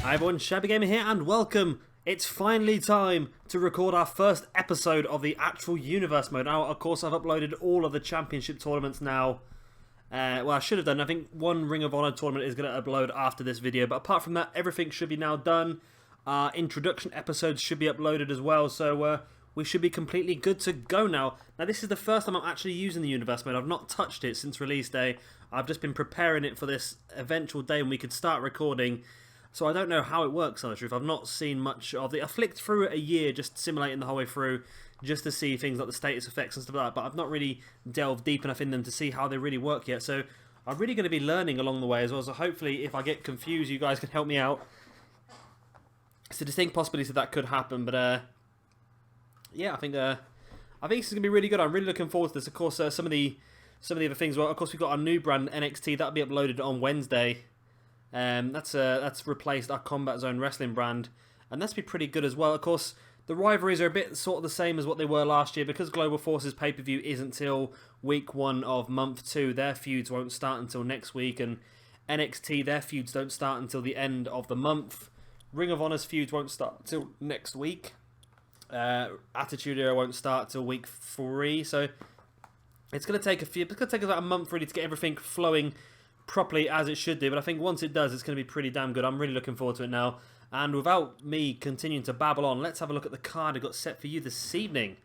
Hi everyone, Shabby Gamer here and welcome! It's finally time to record our first episode of the actual Universe mode. Now, of course, I've uploaded all of the Championship tournaments now. Well, I should have done. I think one Ring of Honor tournament is going to upload after this video. But apart from that, everything should be now done. Our introduction episodes should be uploaded as well. So we should be completely good to go now. Now, this is the first time I'm actually using the Universe mode. I've not touched it since release day. I've just been preparing it for this eventual day when we could start recording. So I don't know how it works, on the truth. I've not seen much of it. I flicked through it a year, just simulating the whole way through, just to see things like the status effects and stuff like that. But I've not really delved deep enough in them to see how they really work yet. So I'm really going to be learning along the way as well. So hopefully, if I get confused, you guys can help me out. It's a distinct possibility that could happen. But yeah, I think this is going to be really good. I'm really looking forward to this. Of course, some of the other things. Well, of course, we've got our new brand NXT. That'll be uploaded on Wednesday. That's replaced our Combat Zone Wrestling brand, and that's be pretty good as well. Of course, the rivalries are a bit sort of the same as what they were last year because Global Forces pay-per-view isn't till week 1 of month 2. Their feuds won't start until next week, and NXT, their feuds don't start until the end of the month. Ring of Honor's feuds won't start until next week. Attitude Era won't start till week 3, so it's going to take about a month really to get everything flowing properly as it should do, but I think once it does, it's going to be pretty damn good. I'm really looking forward to it now. And without me continuing to babble on, let's have a look at the card I got set for you this evening.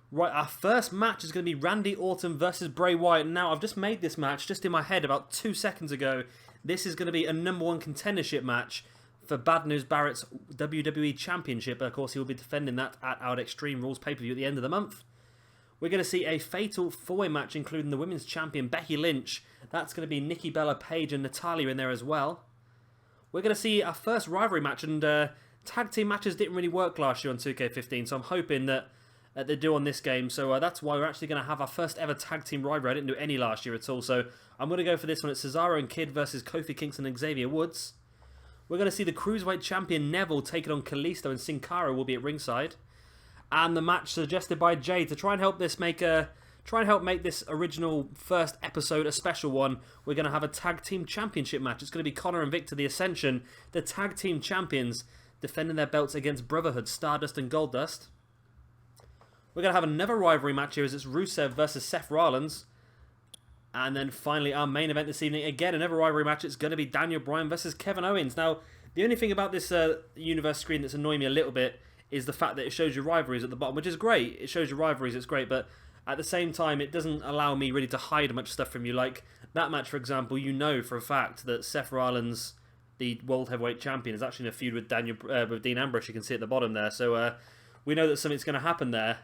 Right, our first match is going to be Randy Orton versus Bray Wyatt. Now, I've just made this match just in my head about 2 seconds ago. This is going to be a #1 contendership match for Bad News Barrett's WWE Championship. Of course, he will be defending that at our Extreme Rules pay-per-view at the end of the month. We're going to see a fatal 4-way match, including the women's champion, Becky Lynch. That's going to be Nikki, Bella, Paige, and Natalya in there as well. We're going to see our first rivalry match, and tag team matches didn't really work last year on 2K15, so I'm hoping that they do on this game. So that's why we're actually going to have our first ever tag team rivalry. I didn't do any last year at all, so I'm going to go for this one. It's Cesaro and Kid versus Kofi, Kingston, and Xavier Woods. We're going to see the Cruiserweight champion, Neville, taking on Kalisto, and Cara will be at ringside. And the match suggested by Jay to try and help make this original first episode a special one. We're going to have a tag team championship match. It's going to be Konnor and Viktor, the Ascension, the tag team champions, defending their belts against Brotherhood, Stardust, and Goldust. We're going to have another rivalry match here as it's Rusev versus Seth Rollins. And then finally our main event this evening, again another rivalry match. It's going to be Daniel Bryan versus Kevin Owens. Now, the only thing about this Universe screen that's annoying me a little bit is the fact that it shows your rivalries at the bottom, which is great. It shows your rivalries, it's great, but at the same time, it doesn't allow me really to hide much stuff from you. Like that match, for example, you know for a fact that Seth Rollins, the World Heavyweight Champion, is actually in a feud with Dean Ambrose. You can see at the bottom there. So we know that something's going to happen there.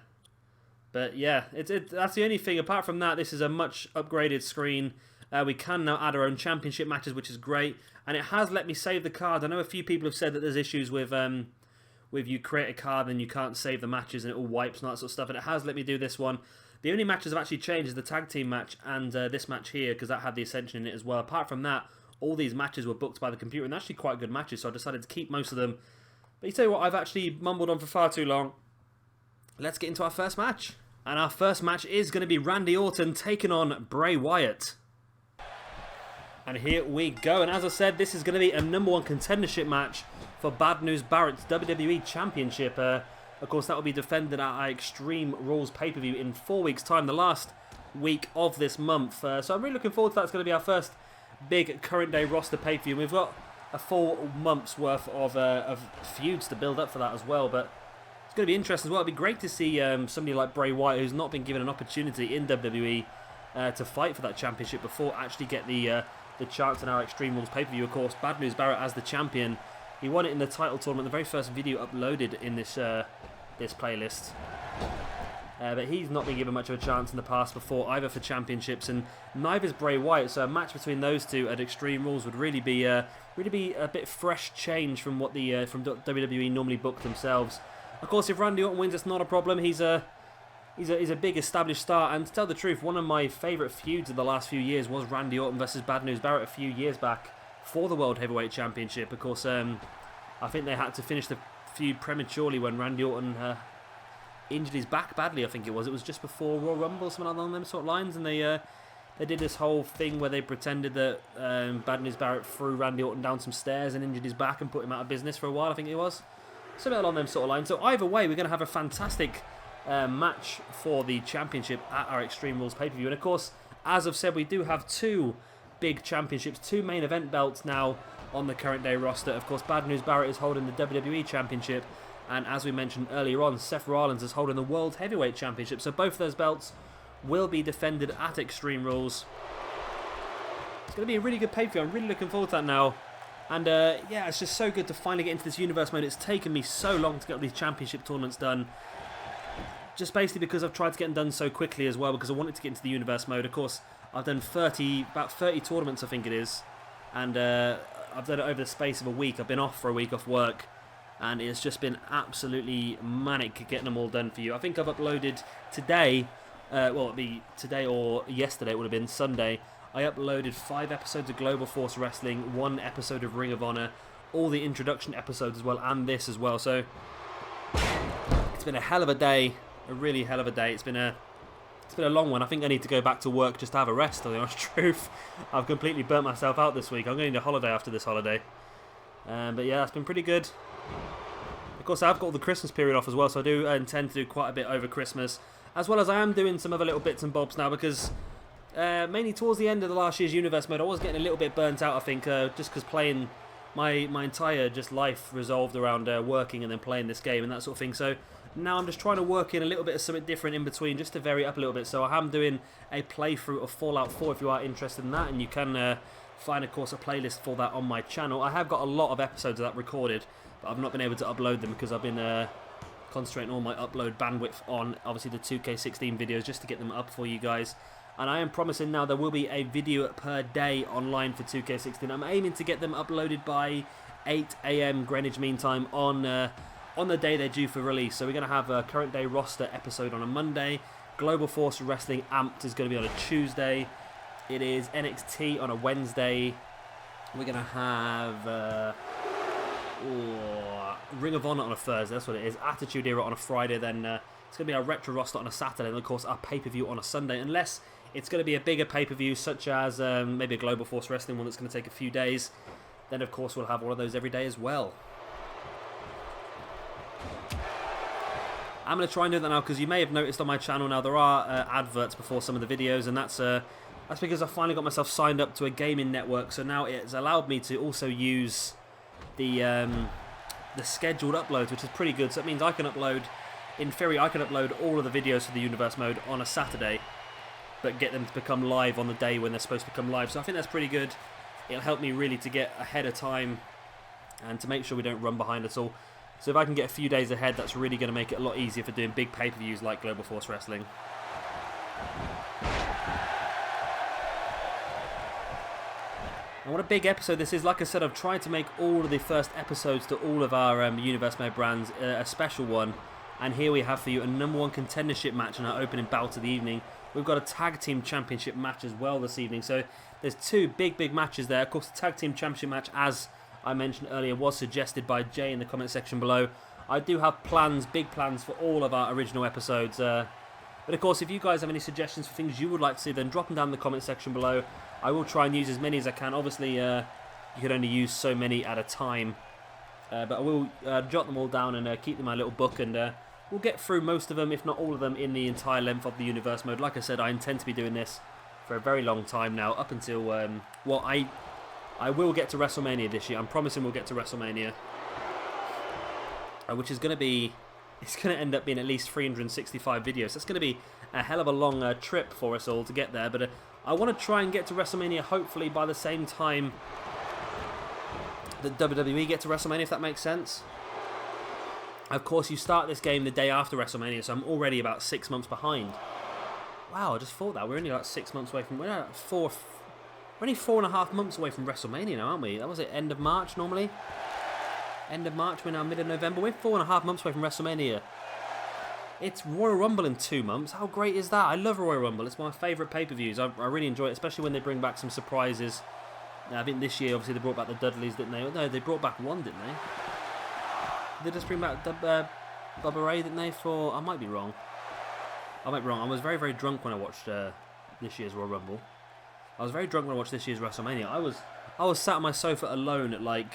But yeah, that's the only thing. Apart from that, this is a much upgraded screen. We can now add our own championship matches, which is great. And it has let me save the card. I know a few people have said that there's issues with you create a card and you can't save the matches and it all wipes and that sort of stuff, and it has let me do this one. The only matches I've actually changed is the tag team match and this match here, because that had the Ascension in it as well. Apart from that, all these matches were booked by the computer, and they're actually quite good matches, so I decided to keep most of them. But you tell you what, I've actually mumbled on for far too long. Let's get into our first match. And our first match is going to be Randy Orton taking on Bray Wyatt. And here we go, and as I said, this is going to be a #1 contendership match for Bad News Barrett's WWE Championship. Of course, that will be defended at our Extreme Rules pay-per-view in 4 weeks' time, the last week of this month. So I'm really looking forward to that. It's going to be our first big current day roster pay-per-view. And we've got a full month's worth of feuds to build up for that as well. But it's going to be interesting as well. It'd be great to see somebody like Bray Wyatt, who's not been given an opportunity in WWE to fight for that championship before, actually get the chance in our Extreme Rules pay-per-view. Of course, Bad News Barrett as the champion. He won it in the title tournament, the very first video uploaded in this this playlist. But he's not been given much of a chance in the past before, either for championships, and neither is Bray Wyatt. So a match between those two at Extreme Rules would really be a bit fresh change from what the from WWE normally book themselves. Of course, if Randy Orton wins, it's not a problem. He's a big established star, and to tell the truth, one of my favourite feuds of the last few years was Randy Orton versus Bad News Barrett a few years back for the World Heavyweight Championship. Of course, I think they had to finish the feud prematurely when Randy Orton injured his back badly. I think it was just before Royal Rumble, something along them sort of lines, and they They did this whole thing where they pretended that Bad News Barrett threw Randy Orton down some stairs and injured his back and put him out of business for a while, I think it was. So a bit along them sort of lines. So either way, we're going to have a fantastic match for the championship at our Extreme Rules pay-per-view. And of course, as I've said, we do have 2 big championships, 2 main event belts now on the current day roster. Of course, Bad News Barrett is holding the WWE Championship, and as we mentioned earlier on, Seth Rollins is holding the World Heavyweight Championship. So both of those belts will be defended at Extreme Rules. It's going to be a really good pay-per-view. I'm really looking forward to that now. And yeah, it's just so good to finally get into this universe mode. It's taken me so long to get all these championship tournaments done. Just basically because I've tried to get them done so quickly as well, because I wanted to get into the universe mode. Of course, I've done about 30 tournaments, I think it is. And I've done it over the space of a week. I've been off for a week off work. And it's just been absolutely manic getting them all done for you. I think I've uploaded today, well, it'd be today or yesterday, it would have been Sunday. I uploaded 5 episodes of Global Force Wrestling, 1 episode of Ring of Honor, all the introduction episodes as well, and this as well. So it's been a hell of a day, a really hell of a day. It's been a long one. I think I need to go back to work just to have a rest, to be honest truth. I've completely burnt myself out this week. I'm going to need a holiday after this holiday. But yeah, it's been pretty good. Of course, I've got all the Christmas period off as well, so I do intend to do quite a bit over Christmas, as well as I am doing some other little bits and bobs now, because mainly towards the end of the last year's Universe mode, I was getting a little bit burnt out, I think, just because playing my entire just life resolved around working and then playing this game and that sort of thing. So now I'm just trying to work in a little bit of something different in between, just to vary up a little bit. So I am doing a playthrough of Fallout 4 if you are interested in that, and you can find, of course, a playlist for that on my channel. I have got a lot of episodes of that recorded, but I've not been able to upload them because I've been concentrating all my upload bandwidth on, obviously, the 2K16 videos just to get them up for you guys. And I am promising now there will be a video per day online for 2K16. I'm aiming to get them uploaded by 8 AM Greenwich Mean Time on the day they're due for release. So we're going to have a current day roster episode on a Monday. Global Force Wrestling Amped is going to be on a Tuesday. It is NXT on a Wednesday. We're going to have Ring of Honor on a Thursday. That's what it is. Attitude Era on a Friday. Then it's going to be our Retro roster on a Saturday. And of course our pay-per-view on a Sunday. Unless it's going to be a bigger pay-per-view, such as maybe a Global Force Wrestling one that's going to take a few days. Then, of course, we'll have one of those every day as well. I'm going to try and do that now, because you may have noticed on my channel now there are adverts before some of the videos, and that's because I finally got myself signed up to a gaming network. So now it's allowed me to also use the scheduled uploads, which is pretty good. So that means I can upload, in theory, I can upload all of the videos for the Universe mode on a Saturday, but get them to become live on the day when they're supposed to become live. So I think that's pretty good. It'll help me really to get ahead of time and to make sure we don't run behind at all. So if I can get a few days ahead, that's really going to make it a lot easier for doing big pay-per-views like Global Force Wrestling. And what a big episode this is. Like I said, I've tried to make all of the first episodes to all of our Universe Mode brands a special one. And here we have for you a #1 contendership match in our opening bout of the evening. We've got a Tag Team Championship match as well this evening. So there's 2 big matches there. Of course, the Tag Team Championship match, as I mentioned earlier, was suggested by Jay in the comment section below. I do have plans, big plans for all of our original episodes. But of course, if you guys have any suggestions for things you would like to see, then drop them down in the comment section below. I will try and use as many as I can. Obviously, you can only use so many at a time. But I will jot them all down and keep them in my little book, and we'll get through most of them, if not all of them, in the entire length of the Universe mode. Like I said, I intend to be doing this for a very long time now, up until, well, I will get to WrestleMania this year. I'm promising we'll get to WrestleMania, which is going to be, it's going to end up being at least 365 videos. That's going to be a hell of a long trip for us all to get there, but I want to try and get to WrestleMania hopefully by the same time that WWE get to WrestleMania, if that makes sense. Of course, you start this game the day after WrestleMania, so I'm already about 6 months behind. Wow, I just thought that. We're only like 6 months away from... We're only 4.5 months away from WrestleMania now, aren't we? That was it, end of March normally? End of March, we're now mid of November. We're 4.5 months away from WrestleMania. It's Royal Rumble in 2 months. How great is that? I love Royal Rumble. It's my favourite pay-per-views. I really enjoy it, especially when they bring back some surprises. I think this year, obviously, they brought back the Dudleys, didn't they? No, they brought back one, didn't they? Did they just bring back Bubba Ray, didn't they? For I might be wrong. I was very drunk when I watched this year's Royal Rumble. I was very drunk when I watched this year's WrestleMania. I was sat on my sofa alone at like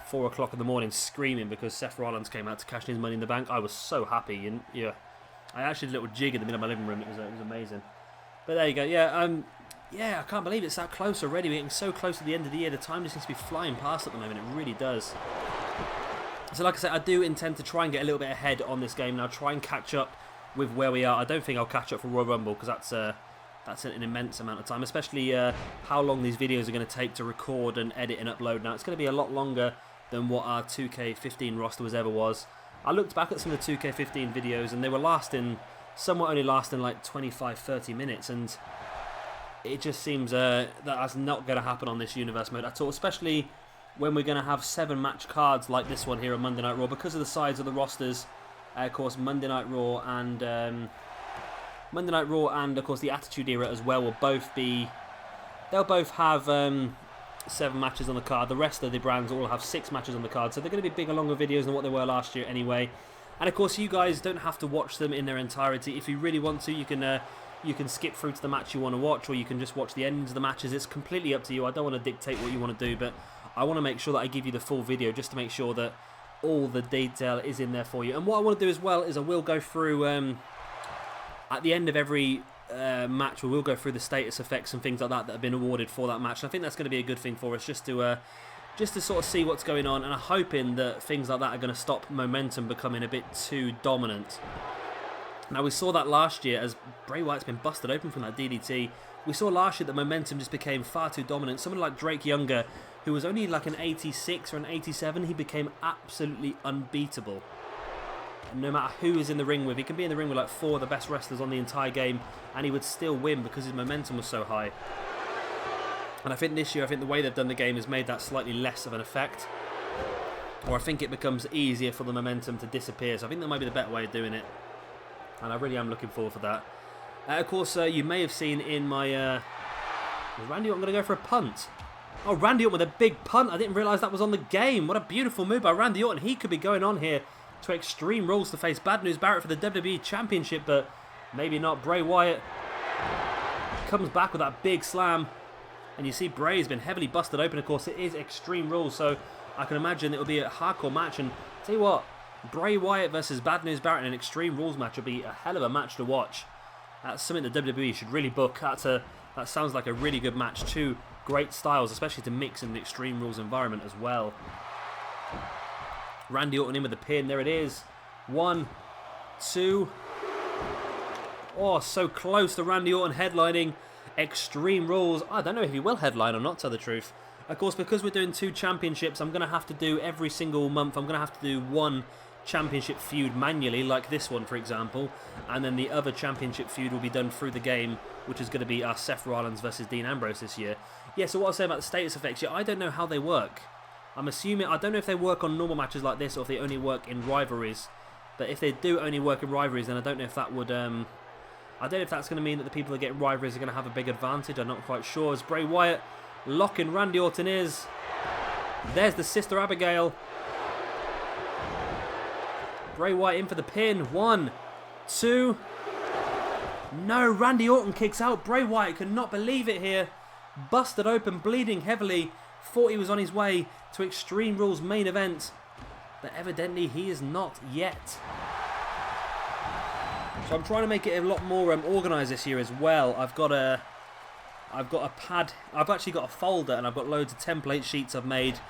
4 o'clock in the morning screaming because Seth Rollins came out to cash in his Money in the Bank. I was so happy, and yeah, I actually did a little jig in the middle of my living room. It was amazing. But there you go. Yeah, I can't believe it's that close already. We're getting so close to the end of the year. The time just seems to be flying past at the moment. It really does. So like I said, I do intend to try and get a little bit ahead on this game now. Try and catch up with where we are. I don't think I'll catch up for Royal Rumble because that's an immense amount of time, especially how long these videos are going to take to record and edit and upload. Now, it's going to be a lot longer than what our 2K15 roster ever was. I looked back at some of the 2K15 videos and they were some were only lasting like 25-30 minutes, and it just seems that's not going to happen on this universe mode at all, especially when we're going to have 7 match cards like this one here on Monday Night Raw because of the size of the rosters. Of course, Monday Night Raw and of course the Attitude Era as well will both be. They'll both have 7 matches on the card. The rest of the brands all have 6 matches on the card, so they're going to be bigger, longer videos than what they were last year anyway. And of course, you guys don't have to watch them in their entirety. If you really want to, you can skip through to the match you want to watch, or you can just watch the ends of the matches. It's completely up to you. I don't want to dictate what you want to do, but I want to make sure that I give you the full video just to make sure that all the detail is in there for you. And what I want to do as well is I will go through at the end of every match, we will go through the status effects and things like that have been awarded for that match. And I think that's going to be a good thing for us, just to sort of see what's going on. And I'm hoping that things like that are going to stop momentum becoming a bit too dominant. Now, we saw that last year as Bray Wyatt's been busted open from that DDT. We saw last year that momentum just became far too dominant. Someone like Drake Younger, who was only like an 86 or an 87, he became absolutely unbeatable. And no matter who is in the ring with, he can be in the ring with like 4 of the best wrestlers on the entire game, and he would still win because his momentum was so high. And I think this year, the way they've done the game has made that slightly less of an effect. Or I think it becomes easier for the momentum to disappear. So I think that might be the better way of doing it. And I really am looking forward for that. Of course, you may have seen in my... Randy Orton going to go for a punt. Oh, Randy Orton with a big punt. I didn't realise that was on the game. What a beautiful move by Randy Orton. He could be going on here to Extreme Rules to face Bad News Barrett for the WWE Championship, but maybe not. Bray Wyatt comes back with that big slam. And you see Bray has been heavily busted open. Of course, it is Extreme Rules, so I can imagine it will be a hardcore match. And tell you what, Bray Wyatt versus Bad News Barrett in an Extreme Rules match will be a hell of a match to watch. That's something that WWE should really book. That sounds like a really good match. 2 great styles, especially to mix in the Extreme Rules environment as well. Randy Orton in with the pin. There it is. 1, 2. Oh, so close to Randy Orton headlining Extreme Rules. I don't know if he will headline or not, to tell the truth. Of course, because we're doing 2 championships, I'm going to have to do every single month. I'm going to have to do 1 championship feud manually, like this one, for example. And then the other championship feud will be done through the game, which is going to be our Seth Rollins versus Dean Ambrose this year. Yeah, so what I was saying about the status effects, yeah, I don't know how they work. I'm assuming, I don't know if they work on normal matches like this or if they only work in rivalries. But if they do only work in rivalries, then I don't know if that would... I don't know if that's going to mean that the people that get rivalries are going to have a big advantage. I'm not quite sure. As Bray Wyatt locking Randy Orton is. There's the Sister Abigail. Bray Wyatt in for the pin. 1, 2. No, Randy Orton kicks out. Bray Wyatt could not believe it here. Busted open, bleeding heavily. Thought he was on his way to Extreme Rules main event. But evidently he is not yet. So I'm trying to make it a lot more organised this year as well. I've got a pad. I've actually got a folder and I've got loads of template sheets I've made.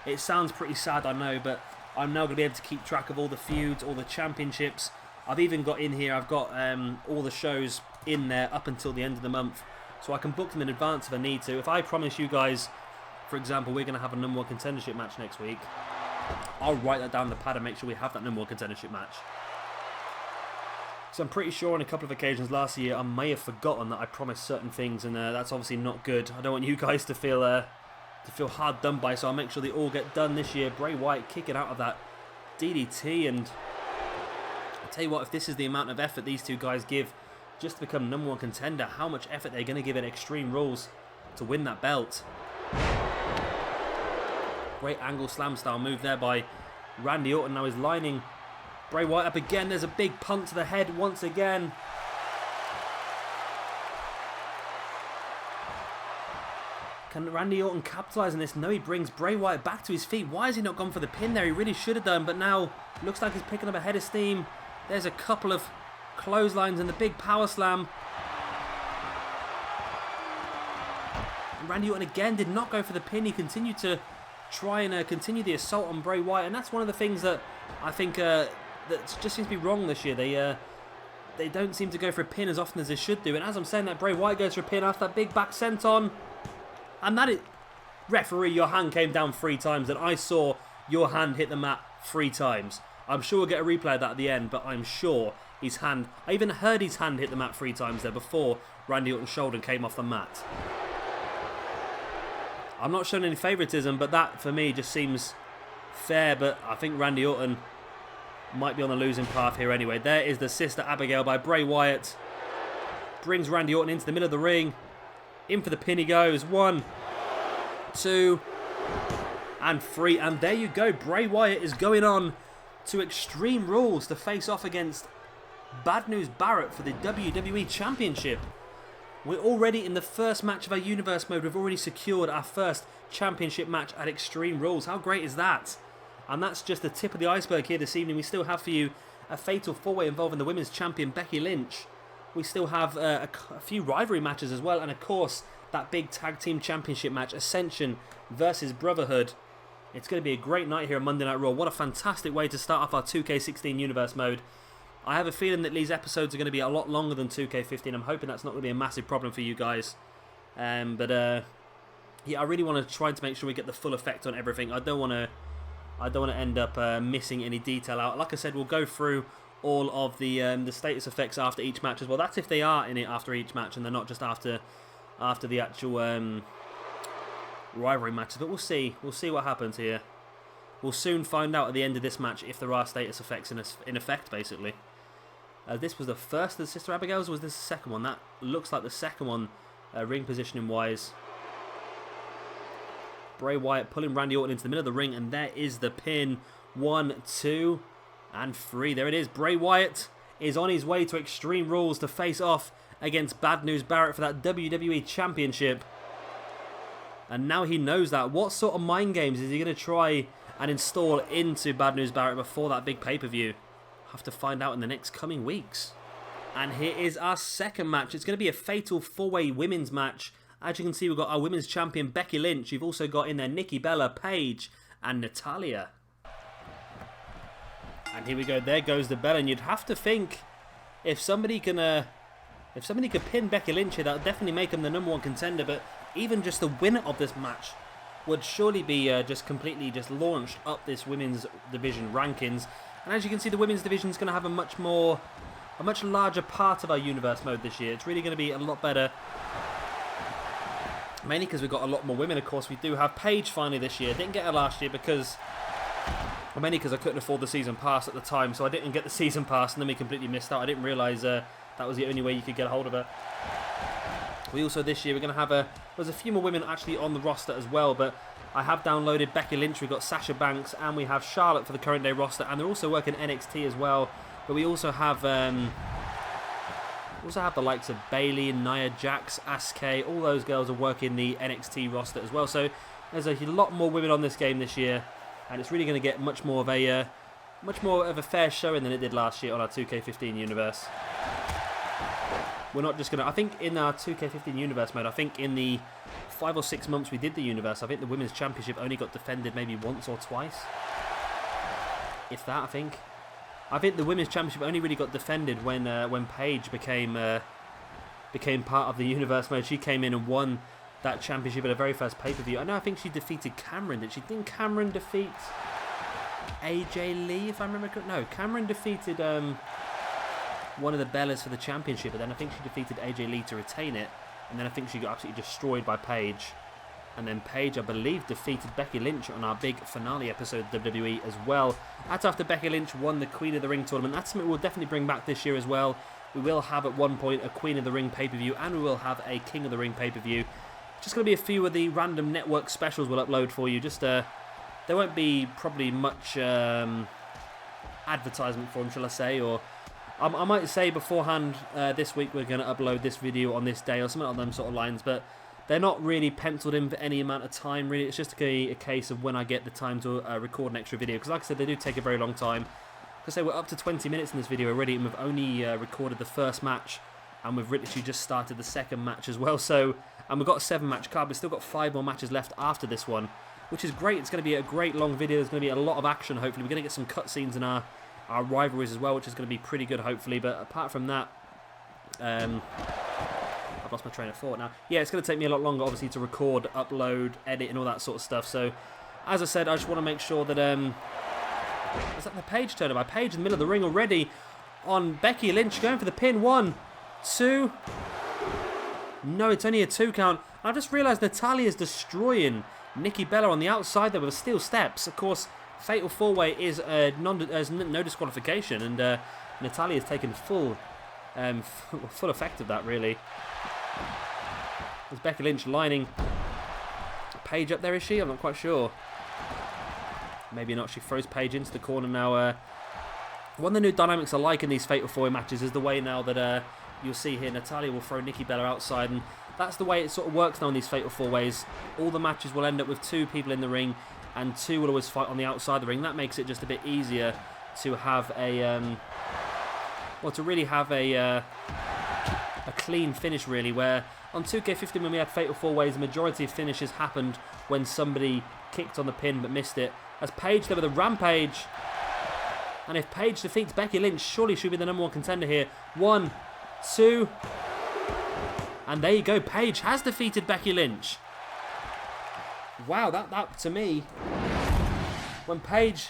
It sounds pretty sad, I know, but I'm now going to be able to keep track of all the feuds, all the championships. I've even got in here, I've got all the shows in there up until the end of the month. So I can book them in advance if I need to. If I promise you guys, for example, we're going to have a #1 contendership match next week, I'll write that down on the pad and make sure we have that #1 contendership match. So I'm pretty sure on a couple of occasions last year I may have forgotten that I promised certain things, and that's obviously not good. I don't want you guys to feel hard done by, so I'll make sure they all get done this year. Bray Wyatt kicking out of that DDT, and I'll tell you what, if this is the amount of effort these 2 guys give just to become #1 contender, how much effort they're going to give in Extreme Rules to win that belt. Great angle slam style move there by Randy Orton. Now he's lining Bray Wyatt up again. There's a big punt to the head once again. Can Randy Orton capitalise on this? No, he brings Bray Wyatt back to his feet. Why has he not gone for the pin there? He really should have done, but now looks like he's picking up a head of steam. There's a couple of clotheslines and the big power slam. And Randy Orton again did not go for the pin. He continued to try and continue the assault on Bray Wyatt, and that's one of the things that I think that just seems to be wrong this year. They don't seem to go for a pin as often as they should do, and as I'm saying that, Bray Wyatt goes for a pin after that big back senton. And that is... Referee, your hand came down 3 times, and I saw your hand hit the mat 3 times. I'm sure we'll get a replay of that at the end, but I'm sure his hand... I even heard his hand hit the mat 3 times there before Randy Orton's shoulder came off the mat. I'm not showing any favouritism, but that, for me, just seems fair, but I think Randy Orton might be on the losing path here anyway. There is the Sister Abigail by Bray Wyatt. Brings Randy Orton into the middle of the ring. In for the pin he goes. 1, 2, and 3. And there you go. Bray Wyatt is going on to Extreme Rules to face off against Bad News Barrett for the WWE Championship. We're already in the first match of our Universe mode. We've already secured our first championship match at Extreme Rules. How great is that? And that's just the tip of the iceberg here this evening. We still have for you a fatal 4-way involving the women's champion Becky Lynch. We still have a few rivalry matches as well, and of course that big tag team championship match, Ascension versus Brotherhood. It's going to be a great night here on Monday Night Raw. What a fantastic way to start off our 2K16 Universe mode. I have a feeling that these episodes are going to be a lot longer than 2K15. I'm hoping that's not going to be a massive problem for you guys. Yeah, I really want to try to make sure we get the full effect on everything. I don't want to end up missing any detail out. Like I said, we'll go through all of the status effects after each match as well. That's if they are in it after each match and they're not just after the actual rivalry matches. But we'll see. We'll see what happens here. We'll soon find out at the end of this match if there are status effects in effect, basically. This was the first of the Sister Abigail's, or was this the second one? That looks like the second one, ring positioning wise. Bray Wyatt pulling Randy Orton into the middle of the ring, and there is the pin. 1, 2, and 3. There it is. Bray Wyatt is on his way to Extreme Rules to face off against Bad News Barrett for that WWE Championship. And now he knows that. What sort of mind games is he going to try and install into Bad News Barrett before that big pay-per-view? Have to find out in the next coming weeks. And here is our second match. It's going to be a fatal 4-way women's match. As you can see, we've got our women's champion Becky Lynch. You've also got in there Nikki, Bella, Paige, and Natalya. And here we go. There goes the bell. And you'd have to think if somebody could pin Becky Lynch here, that would definitely make him the #1 contender. But even just the winner of this match would surely be just completely launched up this women's division rankings. And as you can see, the women's division is going to have a much larger part of our universe mode this year. It's really going to be a lot better. Mainly because we've got a lot more women. Of course, we do have Paige finally this year. Didn't get her last year because... mainly because I couldn't afford the season pass at the time, so I didn't get the season pass, and then we completely missed out. I didn't realise that was the only way you could get a hold of her. We also, this year, we're going to have there's a few more women actually on the roster as well, but I have downloaded Becky Lynch, we've got Sasha Banks, and we have Charlotte for the current day roster, and they're also working NXT as well. But we also have the likes of Bayley, Nia Jax, Asuka. All those girls are working the NXT roster as well. So there's a lot more women on this game this year, and it's really going to get much more of a fair showing than it did last year on our 2K15 universe. We're not just going to... I think in our 2K15 universe mode, I think in the 5 or 6 months we did the universe, I think the Women's Championship only got defended maybe once or twice. If that, I think. I think the Women's Championship only really got defended when Paige became part of the universe mode. She came in and won that championship at her very first pay-per-view. I think she defeated Cameron, did she? Didn't Cameron defeat AJ Lee, if I remember correctly? No, Cameron defeated... one of the Bellas for the championship, but then I think she defeated AJ Lee to retain it, and then I think she got absolutely destroyed by Paige. And then Paige, I believe, defeated Becky Lynch on our big finale episode of WWE as well. That's after Becky Lynch won the Queen of the Ring tournament. That's something we'll definitely bring back this year as well. We will have at one point a Queen of the Ring pay-per-view, and we will have a King of the Ring pay-per-view. Just going to be a few of the random network specials we'll upload for you. Just there won't be probably much advertisement for them, shall I say, or... I might say beforehand this week we're going to upload this video on this day or something on them sort of lines, but they're not really penciled in for any amount of time, really. It's just a case of when I get the time to record an extra video. Because like I said, they do take a very long time. Because we're up to 20 minutes in this video already, and we've only recorded the first match. And we've literally just started the second match as well. So, and we've got a 7-match card. We've still got 5 more matches left after this one, which is great. It's going to be a great long video. There's going to be a lot of action, hopefully. We're going to get some cutscenes in our rivalries as well, which is going to be pretty good, hopefully. But apart from that, I've lost my train of thought now. Yeah, it's going to take me a lot longer, obviously, to record, upload, edit, and all that sort of stuff. So, as I said, I just want to make sure that... is that the Paige turn? By Paige in the middle of the ring already on Becky Lynch, going for the pin. 1, 2... No, it's only a 2 count. I've just realised Natalya is destroying Nikki Bella on the outside there with the steel steps. Of course, Fatal 4-Way is no disqualification, and Natalya has taken full effect of that, really. There's Becky Lynch lining Paige up there, is she? I'm not quite sure. Maybe not. She throws Paige into the corner now. One of the new dynamics I like in these Fatal 4-Way matches is the way now that... you'll see here, Natalya will throw Nikki Bella outside, and that's the way it sort of works now in these Fatal 4-Ways. All the matches will end up with 2 people in the ring, and 2 will always fight on the outside of the ring. That makes it just a bit easier to have a, to really have a clean finish, really, where on 2K16 when we had Fatal 4-Ways, the majority of finishes happened when somebody kicked on the pin but missed it. As Paige there with a rampage, and if Paige defeats Becky Lynch, surely she'll be the #1 contender here. 1, 2, and there you go. Paige has defeated Becky Lynch. Wow, that to me, when Paige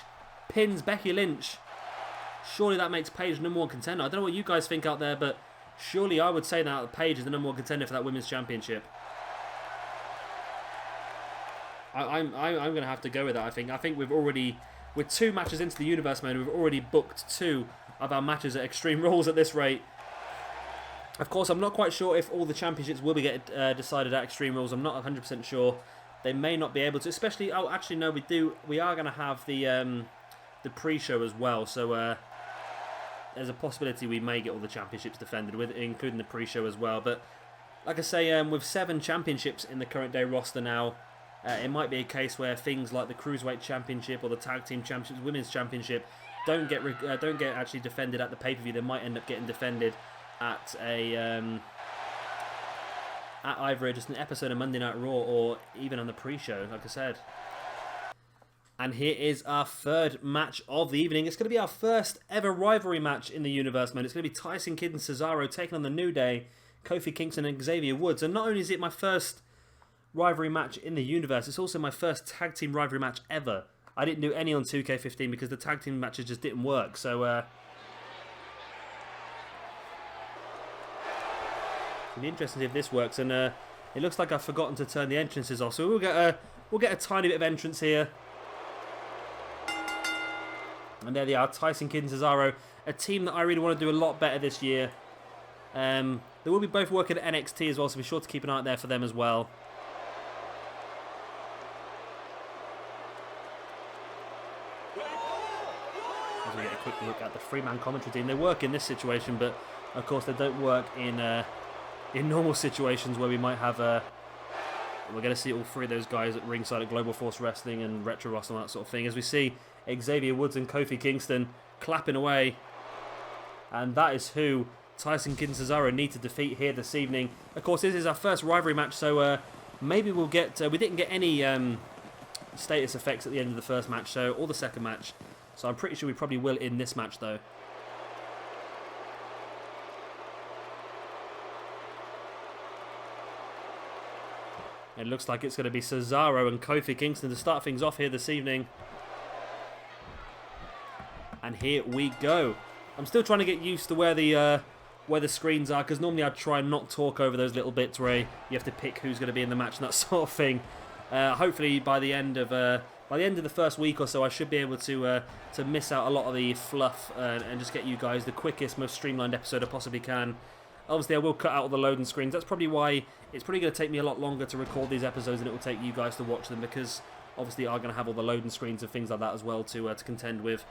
pins Becky Lynch, surely that makes Paige #1 contender. I don't know what you guys think out there, but surely I would say that Paige is the #1 contender for that women's championship. I'm going to have to go with that. I think we've already, with 2 matches into the universe mode, we've already booked 2 of our matches at Extreme Rules at this rate. Of course, I'm not quite sure if all the championships will be decided at Extreme Rules. I'm not 100% sure. They may not be able to, especially... Oh, actually, no, we do. We are going to have the pre-show as well. So there's a possibility we may get all the championships defended, including the pre-show as well. But like I say, with 7 championships in the current day roster now, it might be a case where things like the Cruiserweight Championship or the Tag Team Championships, Women's Championship, don't get actually defended at the pay-per-view. They might end up getting defended at either just an episode of Monday Night Raw or even on the pre-show, like I said. And here is our 3rd match of the evening. It's going to be our first ever rivalry match in the universe, man. It's going to be Tyson Kidd and Cesaro taking on the New Day, Kofi Kingston and Xavier Woods. And not only is it my first rivalry match in the universe, it's also my first tag team rivalry match ever. I didn't do any on 2K15 because the tag team matches just didn't work. So it'll be interesting to see if this works, and it looks like I've forgotten to turn the entrances off, so we'll get a tiny bit of entrance here. And there they are, Tyson Kidd and Cesaro, a team that I really want to do a lot better this year. They will be both working at NXT as well, so be sure to keep an eye out there for them as well. As we get a quick look at the 3-man commentary team, they work in this situation, but of course they don't work in normal situations where we might have we're going to see all 3 of those guys at ringside at Global Force Wrestling and Retro Wrestling and that sort of thing, as we see Xavier Woods and Kofi Kingston clapping away. And that is who Tyson Kidd and Cesaro need to defeat here this evening. Of course, this is our first rivalry match, so maybe we'll get... we didn't get any status effects at the end of the first match, so or the second match. So I'm pretty sure we probably will in this match, though. It looks like it's going to be Cesaro and Kofi Kingston to start things off here this evening. And here we go. I'm still trying to get used to where the screens are, because normally I'd try and not talk over those little bits where you have to pick who's going to be in the match and that sort of thing. Hopefully by the end of the first week or so, I should be able to miss out a lot of the fluff and just get you guys the quickest, most streamlined episode I possibly can. Obviously, I will cut out all the loading screens. That's probably why it's probably going to take me a lot longer to record these episodes than it will take you guys to watch them, because obviously I'm going to have all the loading screens and things like that as well to contend with.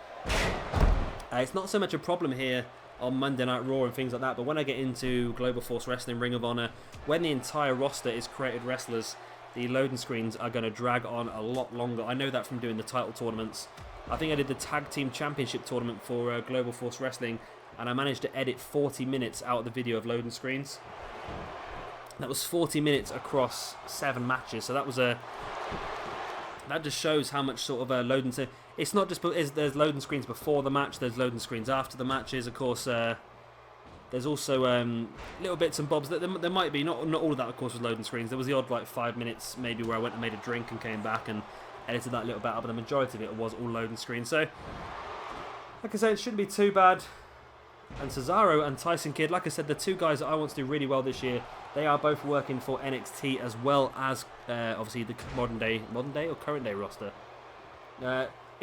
It's not so much a problem here on Monday Night Raw and things like that. But when I get into Global Force Wrestling, Ring of Honor, when the entire roster is created wrestlers, the loading screens are going to drag on a lot longer. I know that from doing the title tournaments. I think I did the Tag Team Championship tournament for Global Force Wrestling, and I managed to edit 40 minutes out of the video of loading screens. That was 40 minutes across 7 matches, so that was that just shows how much sort of loading. So it's not just there's loading screens before the match, there's loading screens after the matches. Of course, there's also little bits and bobs that there might be. Not all of that, of course, was loading screens. There was the odd like 5 minutes maybe where I went and made a drink and came back and edited that little bit out, but the majority of it was all loading screens. So, like I said, it shouldn't be too bad. And Cesaro and Tyson Kidd, like I said, the 2 guys that I want to do really well this year, they are both working for NXT as well as obviously the modern day or current day roster.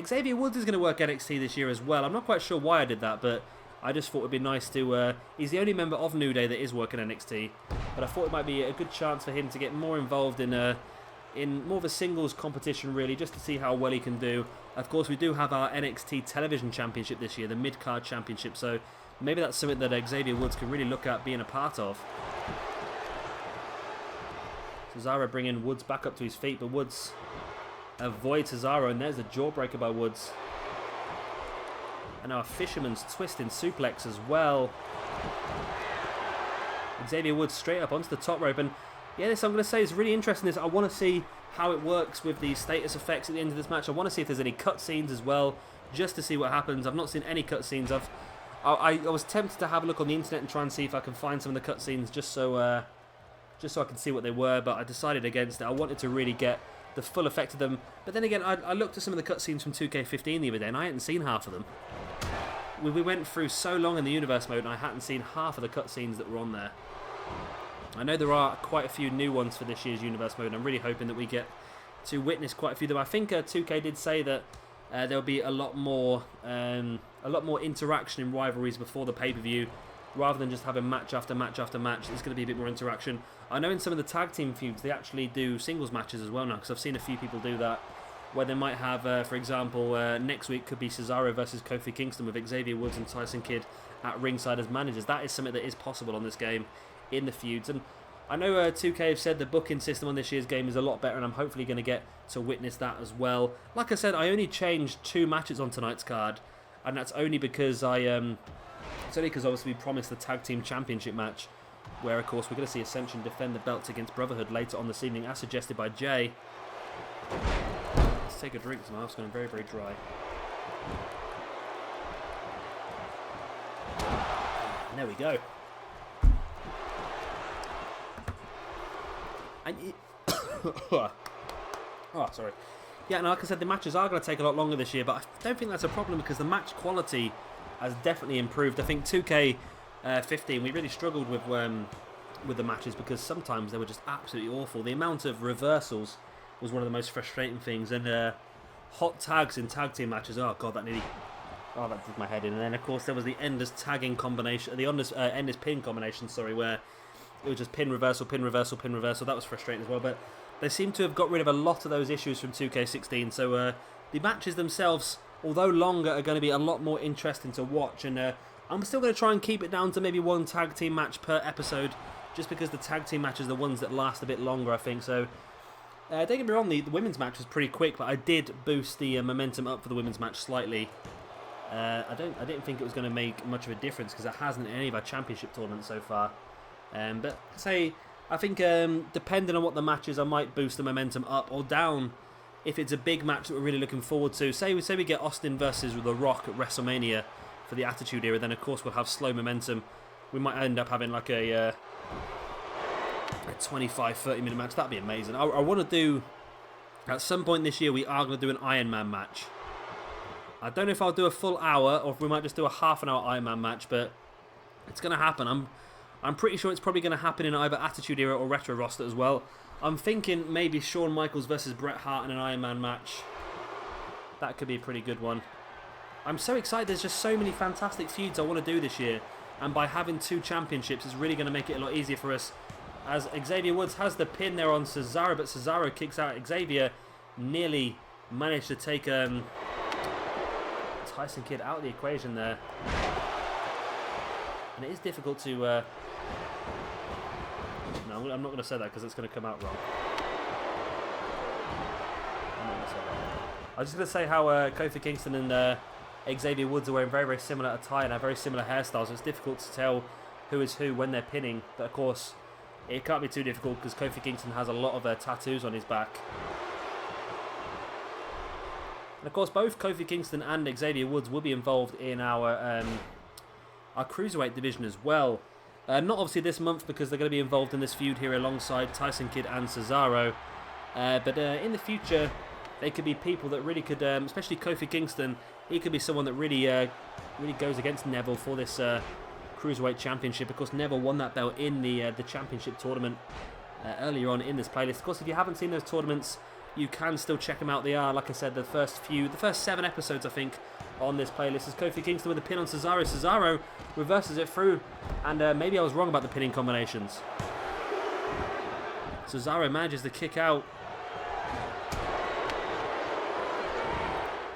Xavier Woods is going to work NXT this year as well. I'm not quite sure why I did that, but I just thought it'd be nice to. He's the only member of New Day that is working NXT, but I thought it might be a good chance for him to get more involved in more of a singles competition, really, just to see how well he can do. Of course, we do have our NXT Television Championship this year, the Mid-Card Championship, so maybe that's something that Xavier Woods can really look at being a part of. Cesaro bringing Woods back up to his feet, but Woods avoids Cesaro, and there's a jawbreaker by Woods. And now a fisherman's twisting suplex as well. Xavier Woods straight up onto the top rope, and yeah, this I'm going to say is really interesting. I want to see how it works with the status effects at the end of this match. I want to see if there's any cutscenes as well, just to see what happens. I've not seen any cutscenes. I was tempted to have a look on the internet and try and see if I can find some of the cutscenes just so I can see what they were, but I decided against it. I wanted to really get the full effect of them. But then again, I looked at some of the cutscenes from 2K15 the other day, and I hadn't seen half of them. We went through so long in the universe mode, and I hadn't seen half of the cutscenes that were on there. I know there are quite a few new ones for this year's universe mode, and I'm really hoping that we get to witness quite a few of them. I think 2K did say that there'll be a lot more interaction in rivalries before the pay-per-view, rather than just having match after match after match. There's going to be a bit more interaction. I know in some of the tag team feuds they actually do singles matches as well now, because I've seen a few people do that, where they might have, for example, next week could be Cesaro versus Kofi Kingston with Xavier Woods and Tyson Kidd at ringside as managers. That is something that is possible on this game in the feuds. And I know 2K have said the booking system on this year's game is a lot better, and I'm hopefully going to get to witness that as well. Like I said, I only changed 2 matches on tonight's card, and that's only because it's only because obviously we promised the Tag Team Championship match, where of course we're going to see Ascension defend the belts against Brotherhood later on this evening, as suggested by Jay. Let's take a drink, my mouth's going very, very dry. And there we go. And oh, sorry. Yeah, and like I said, the matches are going to take a lot longer this year, but I don't think that's a problem because the match quality has definitely improved. I think 2K15, we really struggled with the matches because sometimes they were just absolutely awful. The amount of reversals was one of the most frustrating things, and hot tags in tag team matches. Oh god, that did my head in. And then of course there was the endless tagging combination, the endless pin combination. Sorry, where it was just pin reversal, pin reversal, pin reversal. That was frustrating as well. But they seem to have got rid of a lot of those issues from 2K16. So the matches themselves, although longer, are going to be a lot more interesting to watch. And I'm still going to try and keep it down to maybe 1 tag team match per episode, just because the tag team matches are the ones that last a bit longer, I think. So don't get me wrong, the women's match was pretty quick, but I did boost the momentum up for the women's match slightly. I didn't think it was going to make much of a difference because it hasn't in any of our championship tournaments so far. But I think depending on what the match is, I might boost the momentum up or down if it's a big match that we're really looking forward to. Say we get Austin versus The Rock at WrestleMania for the Attitude Era, then of course we'll have slow momentum. We might end up having like a 25-30 minute match. That'd be amazing. I want to do, at some point this year, we are going to do an Iron Man match. I don't know if I'll do a full hour or if we might just do a half an hour Iron Man match, but it's going to happen. I'm pretty sure it's probably going to happen in either Attitude Era or Retro roster as well. I'm thinking maybe Shawn Michaels versus Bret Hart in an Iron Man match. That could be a pretty good one. I'm so excited. There's just so many fantastic feuds I want to do this year. And by having 2 championships, it's really going to make it a lot easier for us. As Xavier Woods has the pin there on Cesaro, but Cesaro kicks out. Xavier nearly managed to take Tyson Kidd out of the equation there. And it is difficult to... No, I'm not going to say that because it's going to come out wrong. I was just going to say how Kofi Kingston and Xavier Woods are wearing very, very similar attire and have very similar hairstyles. So it's difficult to tell who is who when they're pinning. But of course, it can't be too difficult because Kofi Kingston has a lot of tattoos on his back. And of course, both Kofi Kingston and Xavier Woods will be involved in our Cruiserweight division as well. Not obviously this month because they're going to be involved in this feud here alongside Tyson Kidd and Cesaro. But in the future, they could be people that really could, especially Kofi Kingston, he could be someone that really really goes against Neville for this Cruiserweight Championship. Of course, Neville won that belt in the Championship tournament earlier on in this playlist. Of course, if you haven't seen those tournaments, you can still check them out. They are, like I said, the first 7 episodes, I think, on this playlist. Is Kofi Kingston with a pin on Cesaro. Cesaro reverses it through, and maybe I was wrong about the pinning combinations. Cesaro manages to kick out.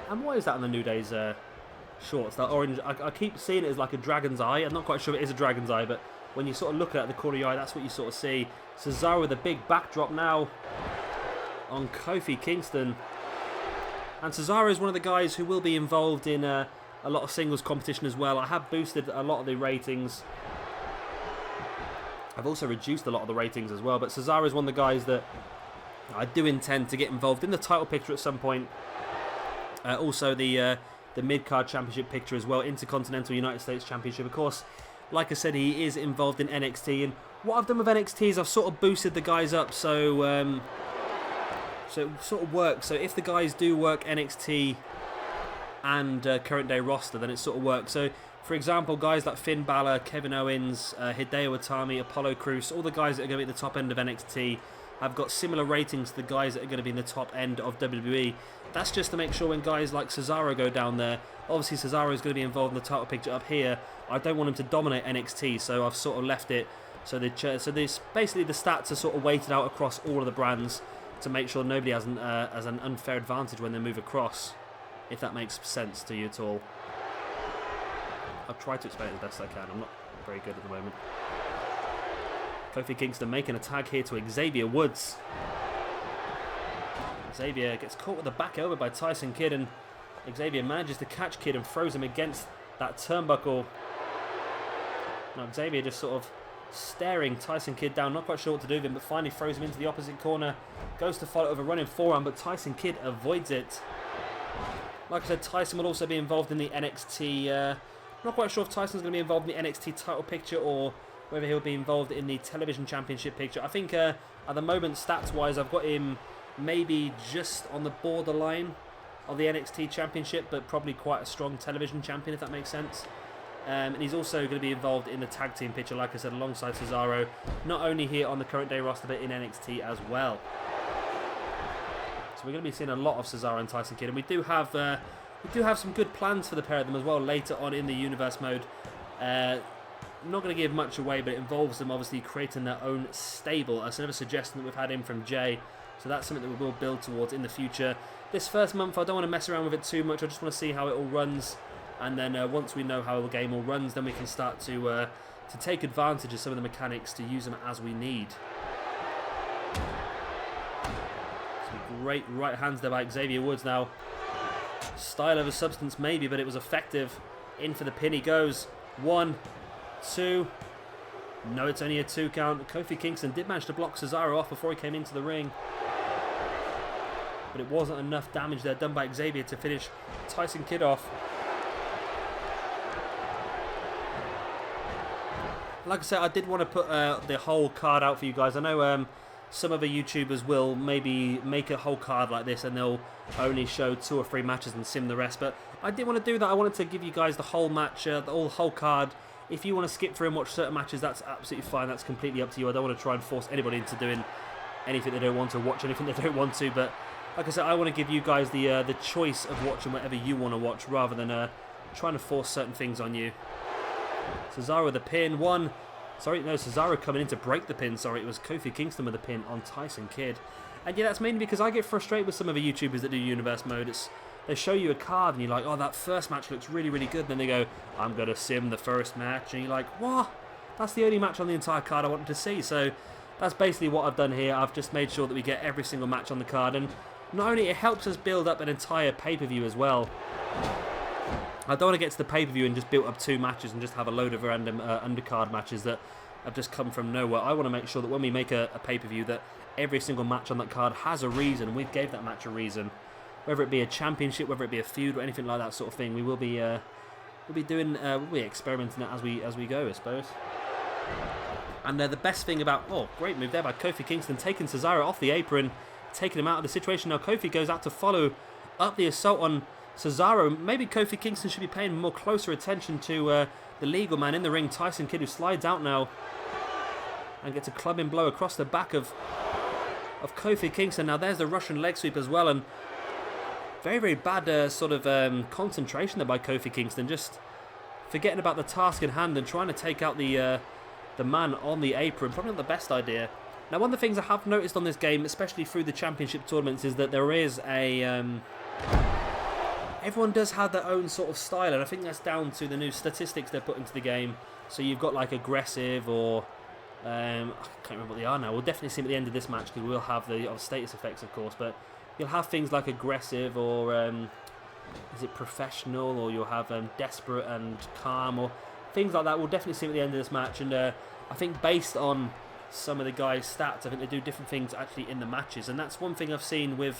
And what is that on the New Day's shorts? That orange, I keep seeing it as like a dragon's eye. I'm not quite sure if it is a dragon's eye, but when you sort of look at the corner of your eye, that's what you sort of see. Cesaro with a big backdrop now on Kofi Kingston. And Cesaro is one of the guys who will be involved in a lot of singles competition as well. I have boosted a lot of the ratings. I've also reduced a lot of the ratings as well. But Cesaro is one of the guys that I do intend to get involved in the title picture at some point. Also the mid-card championship picture as well. Intercontinental United States Championship. Of course, like I said, he is involved in NXT. And what I've done with NXT is I've sort of boosted the guys up. So it sort of works. So if the guys do work NXT and current day roster, then it sort of works. So for example, guys like Finn Balor, Kevin Owens, Hideo Itami, Apollo Crews, all the guys that are going to be at the top end of NXT have got similar ratings to the guys that are going to be in the top end of WWE. That's just to make sure when guys like Cesaro go down there, obviously Cesaro is going to be involved in the title picture up here. I don't want him to dominate NXT, so I've sort of left it so this basically the stats are sort of weighted out across all of the brands to make sure nobody has an unfair advantage when they move across, if that makes sense to you at all. I've tried to explain it as best I can. I'm not very good at the moment. Kofi Kingston making a tag here to Xavier Woods. Xavier gets caught with the back elbow by Tyson Kidd, and Xavier manages to catch Kidd and throws him against that turnbuckle. Now Xavier just sort of staring Tyson Kidd down, not quite sure what to do with him, but finally throws him into the opposite corner. Goes to follow it with a running forearm, but Tyson Kidd avoids it. Like I said, Tyson will also be involved in the NXT. Not quite sure if Tyson's going to be involved in the NXT title picture or whether he'll be involved in the television championship picture. I think at the moment, stats-wise, I've got him maybe just on the borderline of the NXT championship, but probably quite a strong television champion, if that makes sense. And he's also going to be involved in the tag team picture, like I said, alongside Cesaro, not only here on the current day roster, but in NXT as well. So we're going to be seeing a lot of Cesaro and Tyson Kidd, and we do have some good plans for the pair of them as well later on in the universe mode. I'm not going to give much away, but it involves them obviously creating their own stable. That's another suggestion that we've had in from Jay, so that's something that we will build towards in the future. This first month, I don't want to mess around with it too much. I just want to see how it all runs. And then once we know how the game all runs, then we can start to take advantage of some of the mechanics to use them as we need. Some great right hands there by Xavier Woods now. Style over substance maybe, but it was effective. In for the pin he goes. 1, 2. No, it's only a 2 count. Kofi Kingston did manage to block Cesaro off before he came into the ring. But it wasn't enough damage there done by Xavier to finish Tyson Kidd off. Like I said, I did want to put the whole card out for you guys. I know some other YouTubers will maybe make a whole card like this and they'll only show 2 or 3 matches and sim the rest. But I didn't want to do that. I wanted to give you guys the whole match, the whole card. If you want to skip through and watch certain matches, that's absolutely fine. That's completely up to you. I don't want to try and force anybody into doing anything they don't want to, watch anything they don't want to. But like I said, I want to give you guys the choice of watching whatever you want to watch rather than trying to force certain things on you. Cesaro with the pin. 1, Sorry, no, Cesaro coming in to break the pin. Sorry, it was Kofi Kingston with the pin on Tyson Kidd. And yeah, that's mainly because I get frustrated with some of the YouTubers that do Universe Mode. They show you a card and you're like, oh, that first match looks really, really good. And then they go, I'm going to sim the first match. And you're like, what? That's the only match on the entire card I wanted to see. So that's basically what I've done here. I've just made sure that we get every single match on the card. And not only it helps us build up an entire pay-per-view as well. I don't want to get to the pay-per-view and just build up 2 matches and just have a load of random undercard matches that have just come from nowhere. I want to make sure that when we make a pay-per-view that every single match on that card has a reason. We gave that match a reason. Whether it be a championship, whether it be a feud or anything like that sort of thing, we will be we'll be experimenting it as we go, I suppose. And the best thing about great move there by Kofi Kingston, taking Cesaro off the apron, taking him out of the situation. Now Kofi goes out to follow up the assault on Cesaro. Maybe Kofi Kingston should be paying more closer attention to the legal man in the ring, Tyson Kidd, who slides out now and gets a clubbing blow across the back of Kofi Kingston. Now there's the Russian leg sweep as well, and very, very bad concentration there by Kofi Kingston, just forgetting about the task in hand and trying to take out the man on the apron. Probably not the best idea. Now, one of the things I have noticed on this game, especially through the championship tournaments, is that there is everyone does have their own sort of style, and I think that's down to the new statistics they're put into the game. So you've got like aggressive or I can't remember what they are now. We'll definitely see them at the end of this match because we'll have the status effects, of course, but you'll have things like aggressive or is it professional, or you'll have desperate and calm or things like that. We'll definitely see them at the end of this match, and I think based on some of the guys' stats, I think they do different things actually in the matches, and that's one thing I've seen with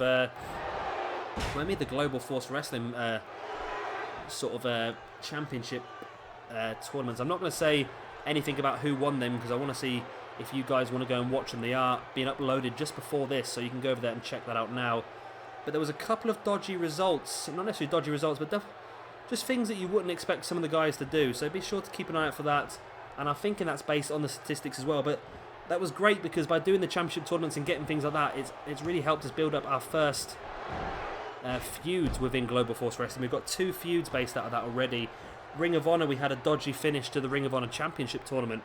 when we the Global Force Wrestling championship tournaments. I'm not going to say anything about who won them because I want to see if you guys want to go and watch them. They are being uploaded just before this, so you can go over there and check that out now. But there was a couple of dodgy results, not necessarily dodgy results, but just things that you wouldn't expect some of the guys to do. So be sure to keep an eye out for that. And I'm thinking that's based on the statistics as well. But that was great because by doing the championship tournaments and getting things like that, it's really helped us build up our first feuds within Global Force Wrestling. We've got 2 feuds based out of that already. Ring of Honor, we had a dodgy finish to the Ring of Honor Championship tournament.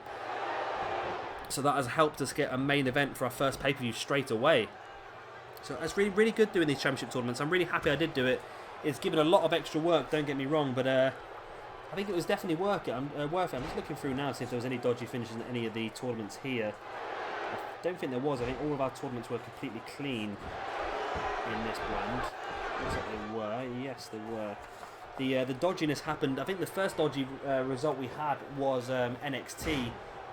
So that has helped us get a main event for our first pay-per-view straight away. So it's really, really good doing these championship tournaments. I'm really happy I did do it. It's given a lot of extra work, don't get me wrong, but I think it was definitely worth it. I'm just looking through now to see if there was any dodgy finishes in any of the tournaments here. I don't think there was. I think all of our tournaments were completely clean in this brand. Looks like they were. Yes, they were. The dodginess happened. I think the first dodgy result we had was NXT,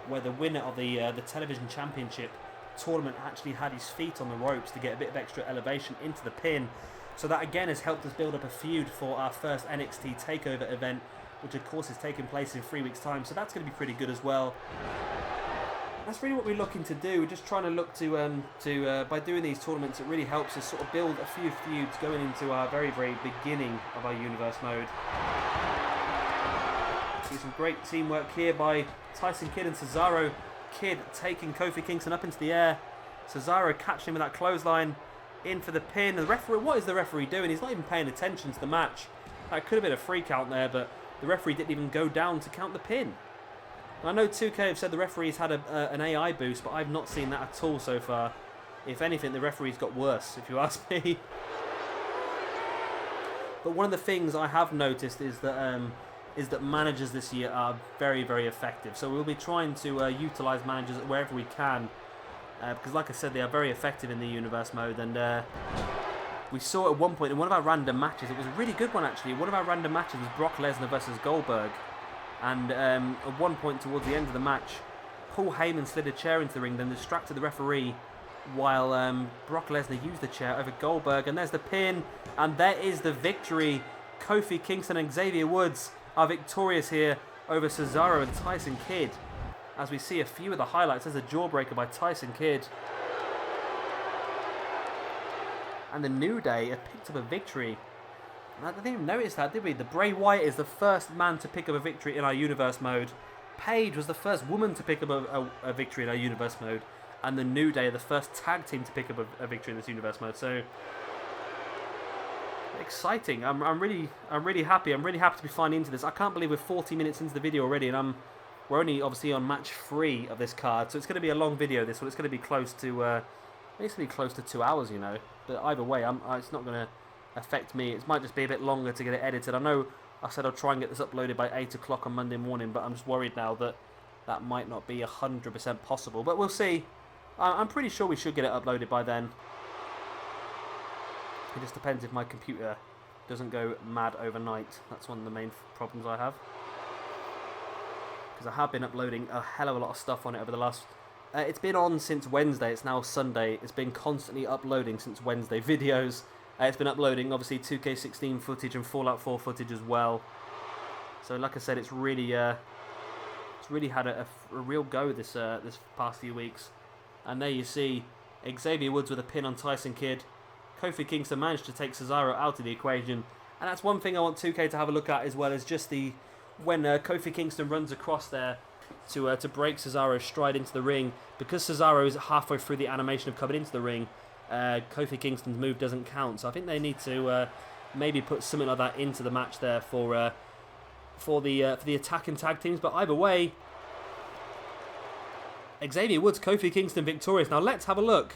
where the winner of the television championship tournament actually had his feet on the ropes to get a bit of extra elevation into the pin. So that again has helped us build up a feud for our first NXT TakeOver event, which of course is taking place in 3 weeks' time. So that's going to be pretty good as well. That's really what we're looking to do. We're just trying to look to by doing these tournaments, it really helps us sort of build a few feuds going into our very, very beginning of our universe mode. See some great teamwork here by Tyson Kidd and Cesaro. Kidd taking Kofi Kingston up into the air. Cesaro catching him with that clothesline in for the pin. The referee, what is the referee doing? He's not even paying attention to the match. That could have been a free count there, but the referee didn't even go down to count the pin. I know 2K have said the referee's had an AI boost, but I've not seen that at all so far. If anything, the referee's got worse, if you ask me. But one of the things I have noticed is that managers this year are very, very effective. So we'll be trying to utilise managers wherever we can. Because like I said, they are very effective in the universe mode. And we saw at one point in one of our random matches, it was a really good one actually. One of our random matches was Brock Lesnar versus Goldberg. And at one point towards the end of the match, Paul Heyman slid a chair into the ring, then distracted the referee while Brock Lesnar used the chair over Goldberg. And there's the pin, and there is the victory. Kofi Kingston and Xavier Woods are victorious here over Cesaro and Tyson Kidd. As we see a few of the highlights, there's a jawbreaker by Tyson Kidd. And the New Day have picked up a victory. I didn't even notice that, did we? The Bray Wyatt is the first man to pick up a victory in our universe mode. Paige was the first woman to pick up a victory in our universe mode. And the New Day are the first tag team to pick up a victory in this universe mode. So exciting. I'm really happy. I'm really happy to be finally into this. I can't believe we're 40 minutes into the video already, and We're only obviously on match 3 of this card, so it's going to be a long video. This one, it's going to be close to, it's going to be close to 2 hours, you know. But either way, it's not going to affect me. It might just be a bit longer to get it edited. I know I said I'll try and get this uploaded by 8 o'clock on Monday morning, but I'm just worried now that that might not be 100% possible. But we'll see. I'm pretty sure we should get it uploaded by then. It just depends if my computer doesn't go mad overnight. That's one of the main problems I have. Because I have been uploading a hell of a lot of stuff on it over the last... it's been on since Wednesday. It's now Sunday. It's been constantly uploading since Wednesday. Videos. It's been uploading, obviously, 2K16 footage and Fallout 4 footage as well. So, like I said, it's really had a real go this past few weeks. And there you see Xavier Woods with a pin on Tyson Kidd. Kofi Kingston managed to take Cesaro out of the equation. And that's one thing I want 2K to have a look at as well, is just when Kofi Kingston runs across there to break Cesaro's stride into the ring. Because Cesaro is halfway through the animation of coming into the ring, Kofi Kingston's move doesn't count. So I think they need to maybe put something like that into the match there for the attacking tag teams. But either way, Xavier Woods, Kofi Kingston victorious. Now let's have a look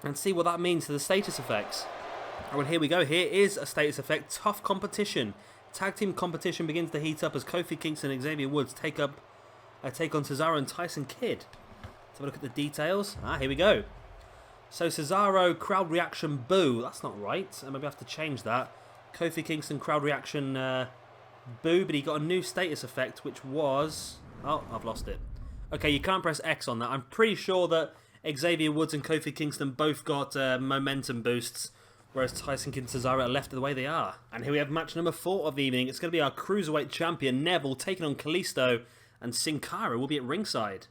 and see what that means to the status effects. Oh, and here we go. Here is a status effect. Tough competition. Tag team competition begins to heat up as Kofi Kingston and Xavier Woods take on Cesaro and Tyson Kidd. Let's have a look at the details. Here we go. So Cesaro, crowd reaction, boo. That's not right. Maybe I have to change that. Kofi Kingston, crowd reaction, boo. But he got a new status effect, which was... Oh, I've lost it. Okay, you can't press X on that. I'm pretty sure that Xavier Woods and Kofi Kingston both got momentum boosts, whereas Tyson Kidd and Cesaro are left the way they are. And here we have match number 4 of the evening. It's going to be our Cruiserweight champion, Neville, taking on Kalisto, and Cara will be at ringside.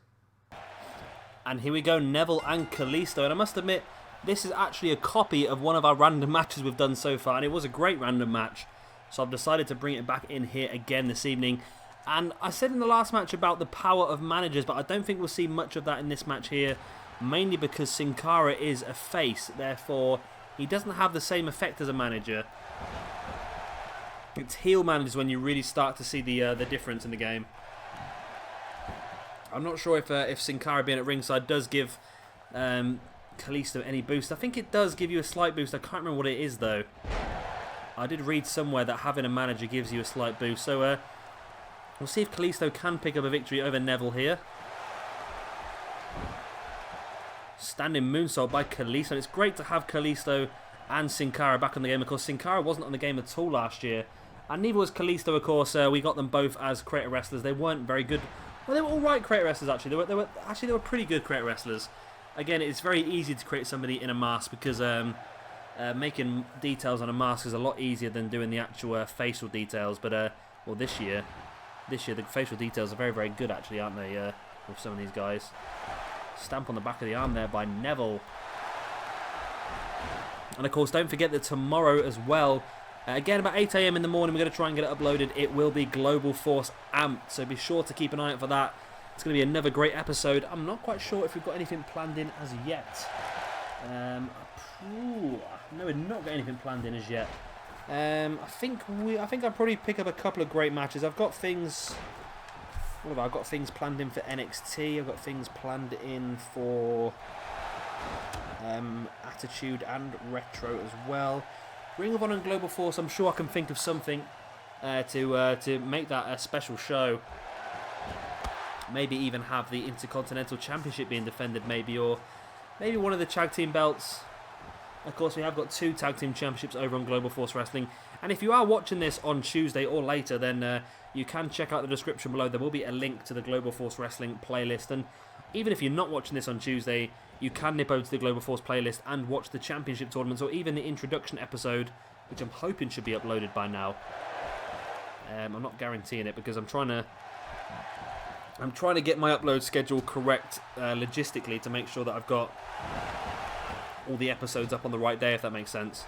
And here we go, Neville and Kalisto. And I must admit, this is actually a copy of one of our random matches we've done so far, and it was a great random match. So I've decided to bring it back in here again this evening. And I said in the last match about the power of managers, but I don't think we'll see much of that in this match here, mainly because Cara is a face, therefore he doesn't have the same effect as a manager. It's heel managers when you really start to see the difference in the game. I'm not sure if Cara being at ringside does give Kalisto any boost. I think it does give you a slight boost. I can't remember what it is though. I did read somewhere that having a manager gives you a slight boost. So we'll see if Kalisto can pick up a victory over Neville here. Standing moonsault by Kalisto. And it's great to have Kalisto and Cara back on the game. Of course, Cara wasn't on the game at all last year. And neither was Kalisto, of course. We got them both as creator wrestlers. They weren't very good. Well, they were alright creator wrestlers, actually. They were pretty good creator wrestlers. Again, it's very easy to create somebody in a mask because making details on a mask is a lot easier than doing the actual facial details. But, well, this year the facial details are very, very good, actually, aren't they, with some of these guys. Stamp on the back of the arm there by Neville. And, of course, don't forget that tomorrow as well, again, about 8 AM in the morning, we're going to try and get it uploaded. It will be Global Force Amped, so be sure to keep an eye out for that. It's going to be another great episode. I'm not quite sure if we've got anything planned in as yet. No, we're not got anything planned in as yet. I think I'll probably pick up a couple of great matches. I've got things... What have I got? Things planned in for NXT. I've got things planned in for Attitude and Retro as well. Ring of Honor and Global Force, I'm sure I can think of something to make that a special show. Maybe even have the Intercontinental Championship being defended, maybe, or maybe one of the tag team belts. Of course, we have got 2 tag team championships over on Global Force Wrestling. And if you are watching this on Tuesday or later, then you can check out the description below. There will be a link to the Global Force Wrestling playlist. And even if you're not watching this on Tuesday, you can nip over to the Global Force playlist and watch the championship tournaments, or even the introduction episode, which I'm hoping should be uploaded by now. I'm not guaranteeing it because I'm trying to get my upload schedule correct logistically to make sure that I've got all the episodes up on the right day, if that makes sense.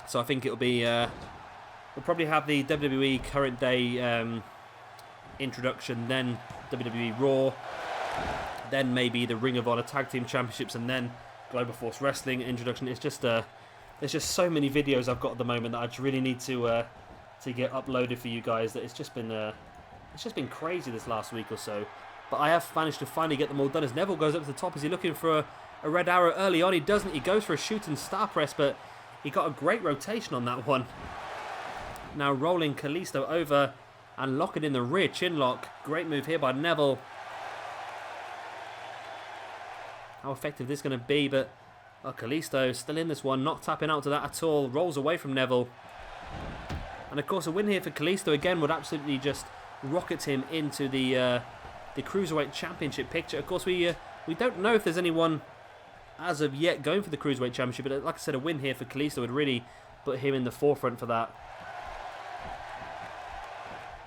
So I think it'll be we'll probably have the WWE current day introduction, then WWE Raw, then maybe the Ring of Honor Tag Team Championships, and then Global Force Wrestling introduction. It's just there's just so many videos I've got at the moment that I just really need to get uploaded for you guys that it's just been It's just been crazy this last week or so. But I have managed to finally get them all done as Neville goes up to the top. Is he looking for a red arrow early on? He doesn't. He goes for a shooting star press, but he got a great rotation on that one. Now rolling Kalisto over and locking in the rear chin lock. Great move here by Neville. How effective this is going to be, but Kalisto still in this one, not tapping out to that at all. Rolls away from Neville. And of course a win here for Kalisto again would absolutely just rocket him into the Cruiserweight Championship picture. Of course we don't know if there's anyone as of yet going for the Cruiserweight Championship, but like I said, a win here for Kalisto would really put him in the forefront for that.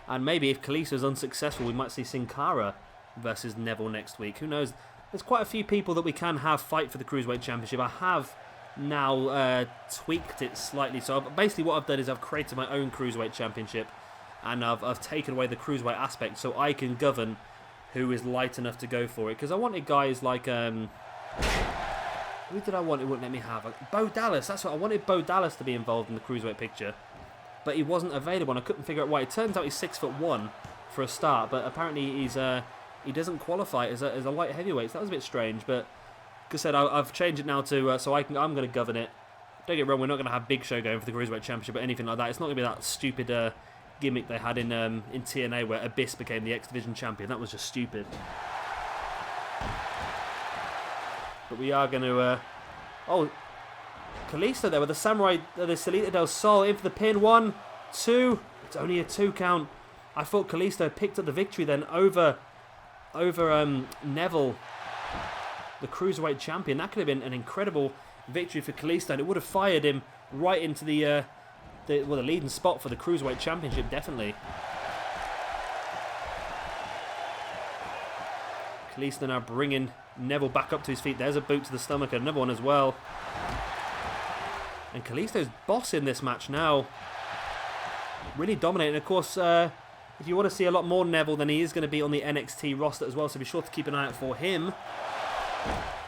And maybe if Kalisto is unsuccessful, we might see Cara versus Neville next week. Who knows? There's quite a few people that we can have fight for the Cruiserweight Championship. I have now tweaked it slightly. So basically what I've done is I've created my own Cruiserweight Championship, and I've taken away the Cruiserweight aspect so I can govern who is light enough to go for it. Because I wanted guys like... who did I want? It wouldn't let me have. Bo Dallas. That's what I wanted. Bo Dallas to be involved in the Cruiserweight picture. But he wasn't available, and I couldn't figure out why. It turns out he's 6'1" for a start, but apparently he's he doesn't qualify as a light heavyweight. So that was a bit strange, but like I said, I've changed it now to so I'm going to govern it. Don't get me wrong, we're not going to have Big Show going for the Cruiserweight Championship or anything like that. It's not going to be that stupid gimmick they had in TNA where Abyss became the X Division champion. That was just stupid. But we are going to Kalisto there with the Samurai, the Salita del Sol in for the pin. 1, 2. It's only a 2 count. I thought Kalisto picked up the victory then over Neville, the Cruiserweight champion. That could have been an incredible victory for Kalisto, and it would have fired him right into the leading spot for the Cruiserweight Championship, definitely. Kalisto now bringing Neville back up to his feet. There's a boot to the stomach, another one as well. And Kalisto's bossing this match now. Really dominating. Of course, if you want to see a lot more Neville, then he is going to be on the NXT roster as well, so be sure to keep an eye out for him.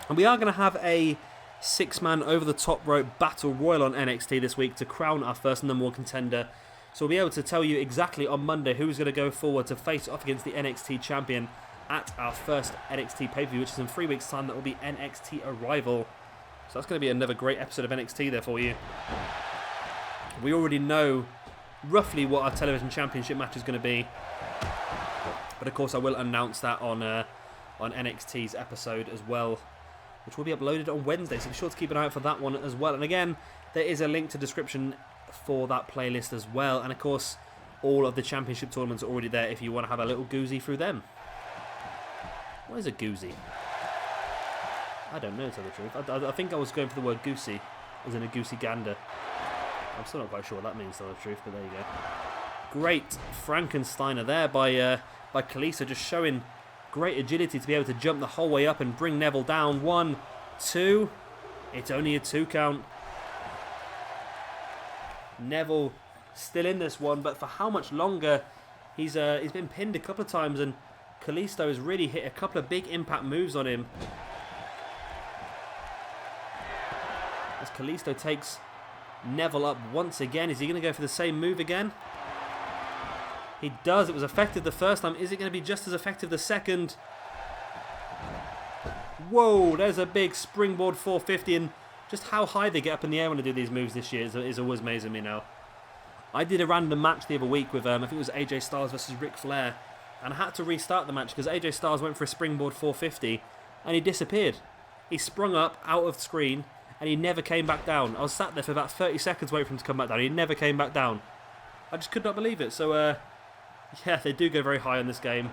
And we are going to have a 6-man over-the-top rope battle royal on NXT this week to crown our first #1 contender. So we'll be able to tell you exactly on Monday who's going to go forward to face off against the NXT champion at our first NXT pay-per-view, which is in 3 weeks' time. That will be NXT Arrival. So that's going to be another great episode of NXT there for you. We already know roughly what our television championship match is going to be, but of course I will announce that on NXT's episode as well, which will be uploaded on Wednesday, so be sure to keep an eye out for that one as well. And again, there is a link to description for that playlist as well, and of course all of the championship tournaments are already there if you want to have a little goozy through them. What is a goozy? I don't know, to tell the truth. I think I was going for the word goosey, as in a goosey gander. I'm still not quite sure what that means, to tell the truth, but there you go. Great Frankensteiner there by Kalisto, just showing great agility to be able to jump the whole way up and bring Neville down. 1, 2. It's only a 2 count. Neville still in this one, but for how much longer? He's been pinned a couple of times, and Kalisto has really hit a couple of big impact moves on him. As Kalisto takes Neville up once again. Is he going to go for the same move again? He does. It was effective the first time. Is it going to be just as effective the second? Whoa, there's a big springboard 450, and just how high they get up in the air when they do these moves this year is always amazing me now. I did a random match the other week with, I think it was AJ Styles versus Ric Flair, and I had to restart the match because AJ Styles went for a springboard 450, and he disappeared. He sprung up out of screen, and he never came back down. I was sat there for about 30 seconds waiting for him to come back down. He never came back down. I just could not believe it. So, yeah, they do go very high on this game.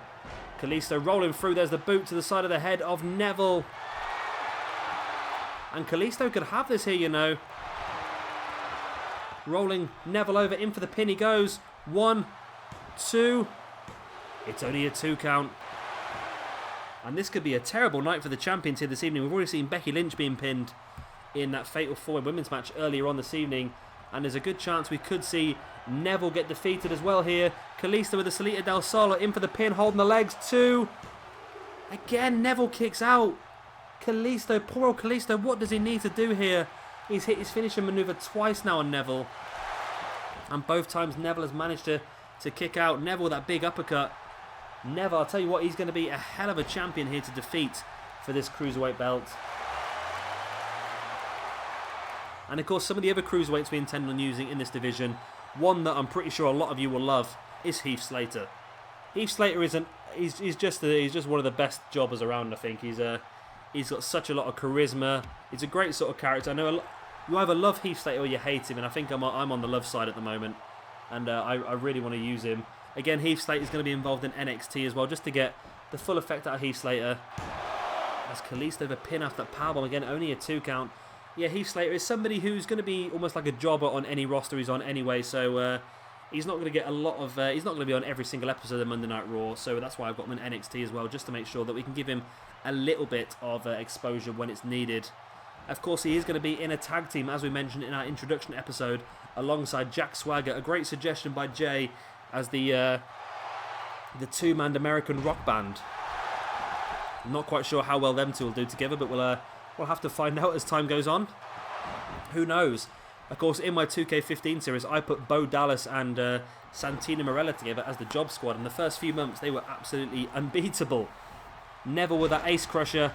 Kalisto rolling through. There's the boot to the side of the head of Neville. And Kalisto could have this here, you know. Rolling Neville over, in for the pin he goes. 1, 2. It's only a 2 count. And this could be a terrible night for the champions here this evening. We've already seen Becky Lynch being pinned in that Fatal 4 women's match earlier on this evening. And there's a good chance we could see Neville get defeated as well here. Kalisto with the Salita del Sol in for the pin, holding the legs. 2. Again, Neville kicks out. Kalisto, poor old Kalisto, what does he need to do here? He's hit his finishing maneuver twice now on Neville. And both times Neville has managed to kick out. Neville with that big uppercut. Neville, I'll tell you what, he's going to be a hell of a champion here to defeat for this Cruiserweight belt. And of course, some of the other Cruiserweights we intend on using in this division, one that I'm pretty sure a lot of you will love, is Heath Slater. Heath Slater isn't. He's just one of the best jobbers around. I think he's got such a lot of charisma. He's a great sort of character. I know you either love Heath Slater or you hate him, and I think I'm on the love side at the moment, and I really want to use him. Again, Heath Slater is going to be involved in NXT as well, just to get the full effect out of Heath Slater. As Kalisto with a pin after that powerbomb, again only a 2 count. Yeah, Heath Slater is somebody who's going to be almost like a jobber on any roster he's on anyway, so he's not going to get a lot of. He's not going to be on every single episode of Monday Night Raw, so that's why I've got him in NXT as well, just to make sure that we can give him a little bit of exposure when it's needed. Of course, he is going to be in a tag team, as we mentioned in our introduction episode, alongside Jack Swagger. A great suggestion by Jay as the two-man American rock band. I'm not quite sure how well them two will do together, but we'll have to find out as time goes on. Who knows? Of course, in my 2K15 series, I put Bo Dallas and Santino Marella together as the Job Squad. In the first few months, they were absolutely unbeatable. Neville with that ace crusher.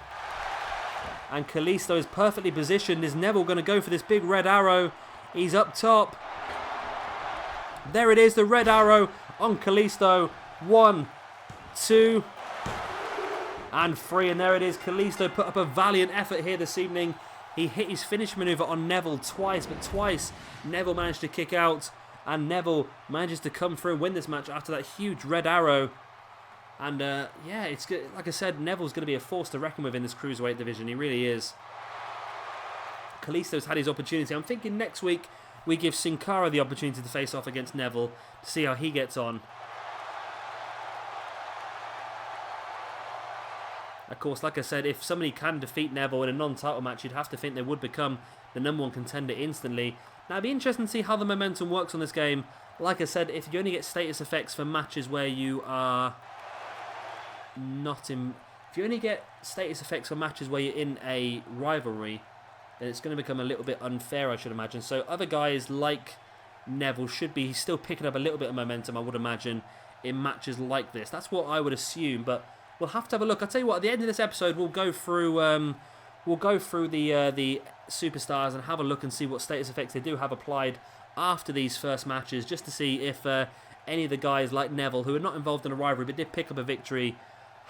And Kalisto is perfectly positioned. Is Neville going to go for this big red arrow? He's up top. There it is, the red arrow on Kalisto. 1, 2, and 3. And there it is. Kalisto put up a valiant effort here this evening. He hit his finish maneuver on Neville twice, but twice Neville managed to kick out. And Neville manages to come through and win this match after that huge red arrow. And yeah, it's good. Like I said, Neville's going to be a force to reckon with in this Cruiserweight division. He really is. Kalisto's had his opportunity. I'm thinking next week we give Sin Cara the opportunity to face off against Neville to see how he gets on. Of course, like I said, if somebody can defeat Neville in a non-title match, you'd have to think they would become the #1 contender instantly. Now, it'd be interesting to see how the momentum works on this game. Like I said, if you only get status effects for matches where you are not in... If you only get status effects for matches where you're in a rivalry, then it's going to become a little bit unfair, I should imagine. So other guys like Neville should be still picking up a little bit of momentum, I would imagine, in matches like this. That's what I would assume, but we'll have to have a look. I'll tell you what, at the end of this episode, we'll go through the superstars and have a look and see what status effects they do have applied after these first matches, just to see if any of the guys like Neville, who are not involved in a rivalry but did pick up a victory,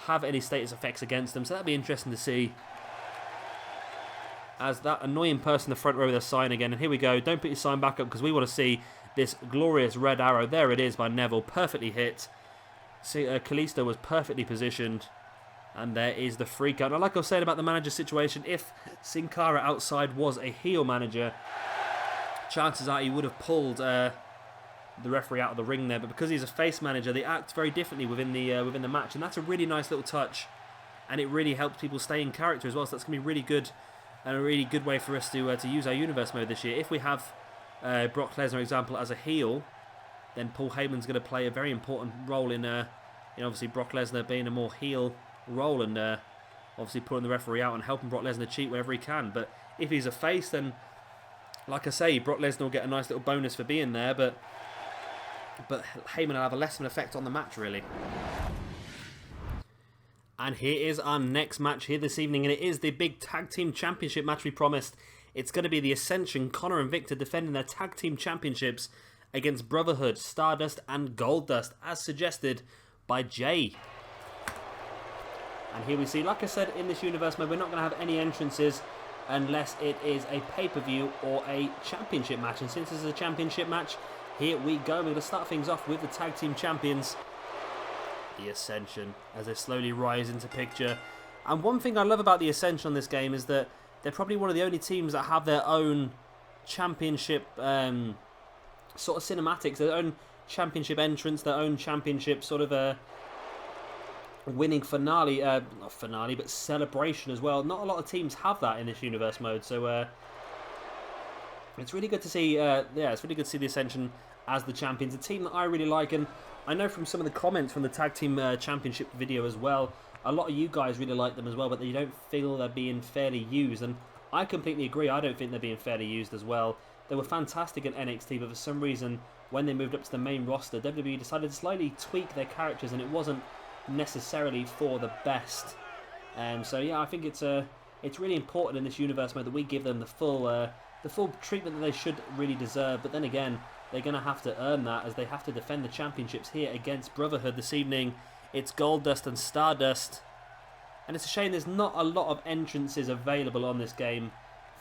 have any status effects against them. So that'd be interesting to see. As that annoying person in the front row with their sign again. And here we go. Don't put your sign back up because we want to see this glorious red arrow. There it is by Neville. Perfectly hit. See, Kalisto was perfectly positioned. And there is the freak out. Now, like I was saying about the manager situation, if Sin Cara outside was a heel manager, chances are he would have pulled the referee out of the ring there. But because he's a face manager, they act very differently within the match. And that's a really nice little touch. And it really helps people stay in character as well. So that's going to be really good. And a really good way for us to use our universe mode this year. If we have Brock Lesnar, for example, as a heel, then Paul Heyman's going to play a very important role in obviously Brock Lesnar being a more heel role and obviously putting the referee out and helping Brock Lesnar cheat wherever he can. But if he's a face, then like I say, Brock Lesnar will get a nice little bonus for being there, but Heyman will have a less of an effect on the match, really. And here is our next match here this evening, and it is the big Tag Team Championship match we promised. It's going to be the Ascension, Konnor and Viktor, defending their Tag Team Championships against Brotherhood, Stardust and Goldust, as suggested by Jay. And here we see, like I said, in this universe mode, we're not going to have any entrances unless it is a pay-per-view or a championship match. And since this is a championship match, here we go. We're going to start things off with the Tag Team Champions, the Ascension, as they slowly rise into picture. And one thing I love about the Ascension on this game is that they're probably one of the only teams that have their own championship sort of cinematics, their own championship entrance, their own championship sort of winning finale, not finale, but celebration as well. Not a lot of teams have that in this universe mode, so it's really good to see. It's really good to see the Ascension as the champions, a team that I really like. And I know from some of the comments from the Tag Team Championship video as well, a lot of you guys really like them as well, but you don't feel they're being fairly used. And I completely agree. I don't think they're being fairly used as well. They were fantastic in NXT, but for some reason, when they moved up to the main roster, WWE decided to slightly tweak their characters, and it wasn't necessarily for the best. So yeah, I think it's really important in this universe mode that we give them the full treatment that they should really deserve. But then again, they're going to have to earn that, as they have to defend the championships here against Brotherhood this evening. It's Goldust and Stardust, and it's a shame there's not a lot of entrances available on this game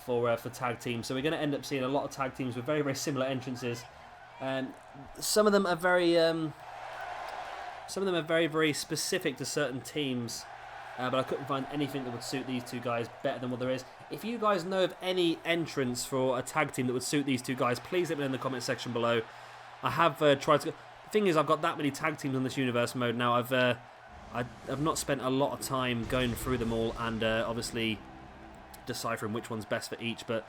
for tag teams. So we're going to end up seeing a lot of tag teams with very, very similar entrances. Some of them are very very specific to certain teams. But I couldn't find anything that would suit these two guys better than what there is. If you guys know of any entrance for a tag team that would suit these two guys, please let me know in the comment section below. I have tried to... The thing is, I've got that many tag teams on this universe mode now. I've not spent a lot of time going through them all and obviously deciphering which one's best for each. But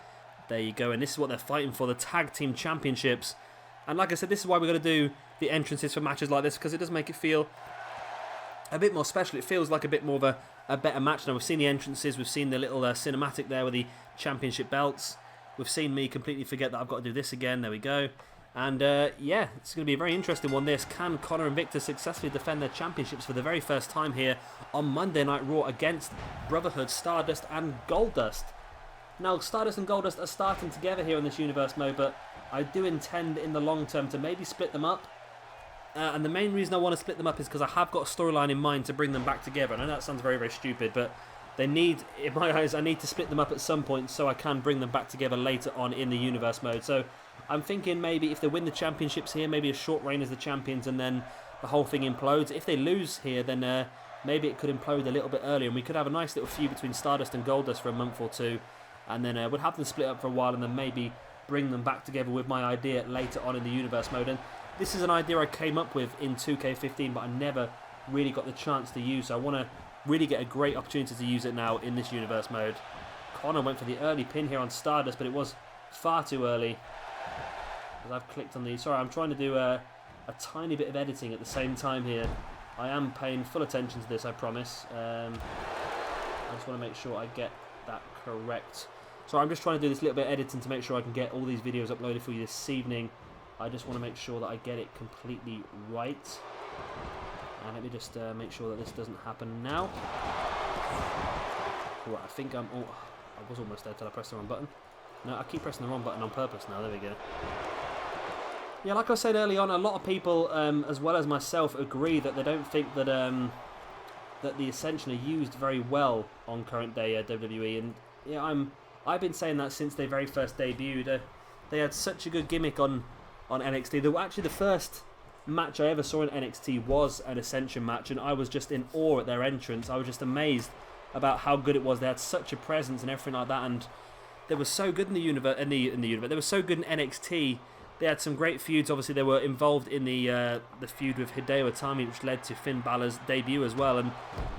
there you go. And this is what they're fighting for, the Tag Team Championships. And like I said, this is why we're going to do the entrances for matches like this, because it does make it feel a bit more special. It feels like a bit more of a better match now. We've seen the entrances, we've seen the little cinematic there with the championship belts. We've seen me completely forget that I've got to do this again. There we go. And yeah, it's going to be a very interesting one, this. Can Konnor and Viktor successfully defend their championships for the very first time here on Monday Night Raw against Brotherhood, Stardust and Goldust? Now, Stardust and Goldust are starting together here in this universe mode, but I do intend in the long term to maybe split them up. And the main reason I want to split them up is because I have got a storyline in mind to bring them back together. I know that sounds very, very stupid, but they need, in my eyes, I need to split them up at some point so I can bring them back together later on in the universe mode. So I'm thinking maybe if they win the championships here, maybe a short reign as the champions and then the whole thing implodes. If they lose here, then maybe it could implode a little bit earlier and we could have a nice little feud between Stardust and Goldust for a month or two. And then we'd have them split up for a while and then maybe bring them back together with my idea later on in the universe mode. And this is an idea I came up with in 2K15, but I never really got the chance to use. So I want to really get a great opportunity to use it now in this universe mode. Konnor went for the early pin here on Stardust, but it was far too early. As I've clicked on these. Sorry, I'm trying to do a tiny bit of editing at the same time here. I am paying full attention to this, I promise. I just want to make sure I get that correct. So I'm just trying to do this little bit of editing to make sure I can get all these videos uploaded for you this evening. I just want to make sure that I get it completely right. And let me just make sure that this doesn't happen now. Right, I think I was almost there till I pressed the wrong button. No, I keep pressing the wrong button on purpose now. There we go. Yeah, like I said early on, a lot of people, as well as myself, agree that they don't think that that the Ascension are used very well on current day WWE. And yeah, I've been saying that since they very first debuted. They had such a good gimmick on NXT. Actually, the first match I ever saw in NXT was an Ascension match, and I was just in awe at their entrance. I was just amazed about how good it was. They had such a presence and everything like that, and they were so good in the universe. They were so good in NXT. They had some great feuds. Obviously, they were involved in the feud with Hideo Itami, which led to Finn Balor's debut as well. And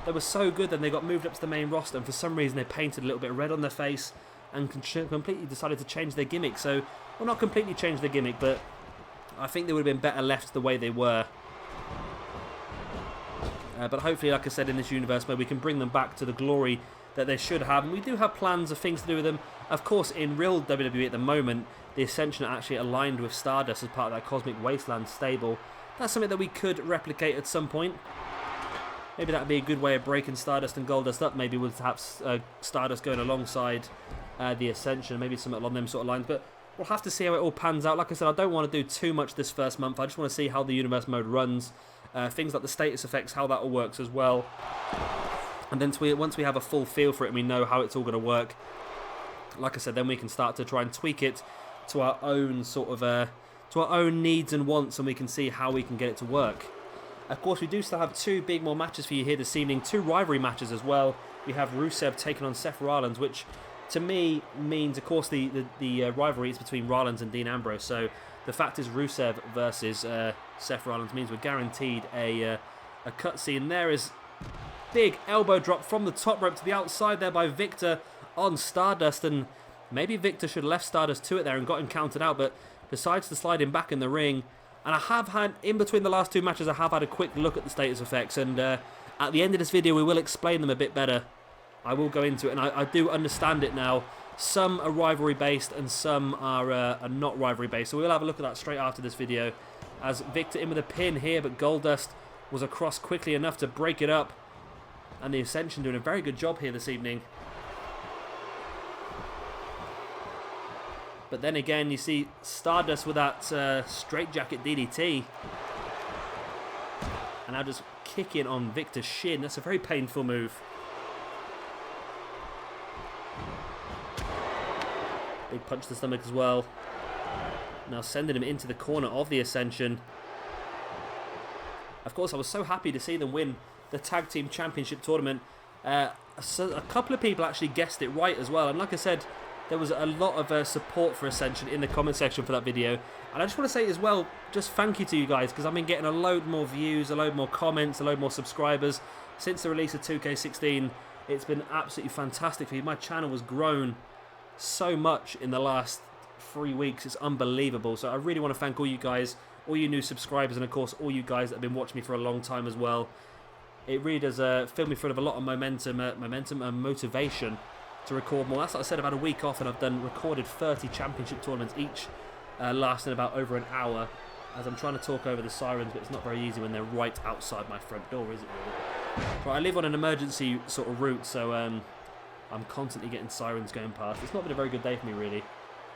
they were so good. Then they got moved up to the main roster, and for some reason, they painted a little bit of red on their face and completely decided to change their gimmick. So, well, not completely change their gimmick, but I think they would have been better left the way they were. But hopefully, like I said, in this universe, where we can bring them back to the glory that they should have. And we do have plans of things to do with them. Of course, in real WWE at the moment, the Ascension are actually aligned with Stardust as part of that Cosmic Wasteland stable. That's something that we could replicate at some point. Maybe that would be a good way of breaking Stardust and Goldust up. Maybe with perhaps Stardust going alongside the Ascension. Maybe something along them sort of lines. But we'll have to see how it all pans out. Like I said, I don't want to do too much this first month. I just want to see how the universe mode runs. Things like the status effects, how that all works as well. And then once we have a full feel for it and we know how it's all going to work, like I said, then we can start to try and tweak it to our own sort of to our own needs and wants, and we can see how we can get it to work. Of course, we do still have two big more matches for you here this evening, two rivalry matches as well. We have Rusev taking on Seth Rollins, which to me means, of course, the rivalry is between Rollins and Dean Ambrose. So the fact is Rusev versus Seth Rollins means we're guaranteed a cutscene. There is big elbow drop from the top rope to the outside there by Viktor on Stardust, and maybe Viktor should have left Stardust to it there and got him counted out, but decides to slide him back in the ring. And I have had, in between the last two matches, I have had a quick look at the status effects, and at the end of this video we will explain them a bit better. I will go into it, and I do understand it now. Some are rivalry based and some are not rivalry based, so we'll have a look at that straight after this video. As Viktor in with a pin here, but Goldust was across quickly enough to break it up. And the Ascension doing a very good job here this evening. But then again, you see Stardust with that straightjacket DDT. And now just kicking on Viktor's shin. That's a very painful move. Big punch to the stomach as well. Now sending him into the corner of the Ascension. Of course, I was so happy to see them win the Tag Team Championship tournament. A couple of people actually guessed it right as well. And like I said, there was a lot of support for Ascension in the comment section for that video. And I just want to say as well, just thank you to you guys, because I've been getting a load more views, a load more comments, a load more subscribers since the release of 2K16. It's been absolutely fantastic for you. My channel has grown so much in the last 3 weeks. It's unbelievable. So I really want to thank all you guys, all you new subscribers, and of course all you guys that have been watching me for a long time as well. It really does fill me full of a lot of momentum and motivation to record more. That's like I said, about a week off, and I've recorded 30 championship tournaments, each lasting about over an hour, as I'm trying to talk over the sirens, but it's not very easy when they're right outside my front door, is it really? Right, I live on an emergency sort of route, so I'm constantly getting sirens going past. It's not been a very good day for me, really.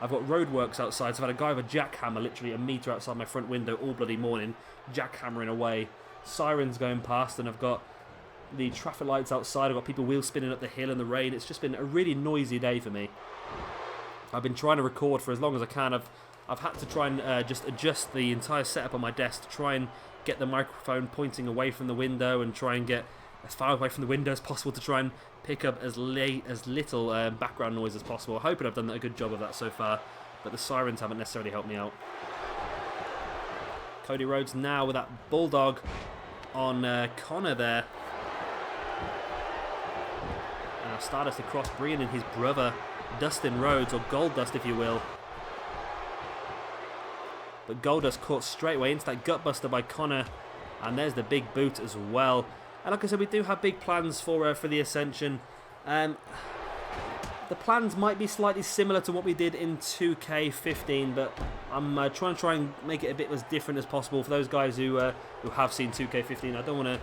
I've got roadworks outside, so I've had a guy with a jackhammer literally a metre outside my front window all bloody morning, jackhammering away. Sirens going past, and I've got the traffic lights outside. I've got people wheel spinning up the hill in the rain. It's just been a really noisy day for me. I've been trying to record for as long as I can. I've had to try and just adjust the entire setup on my desk to try and get the microphone pointing away from the window and try and get as far away from the window as possible to try and pick up as little background noise as possible. I'm hoping I've done a good job of that so far, but the sirens haven't necessarily helped me out. Cody Rhodes now with that bulldog on Konnor there. Now Stardust across, bringing in his brother Dustin Rhodes, or Goldust if you will. But Goldust caught straight away into that gutbuster by Konnor, and there's the big boot as well. And like I said, we do have big plans for the Ascension. The plans might be slightly similar to what we did in 2K15, but I'm trying and make it a bit as different as possible for those guys who have seen 2K15. I don't want to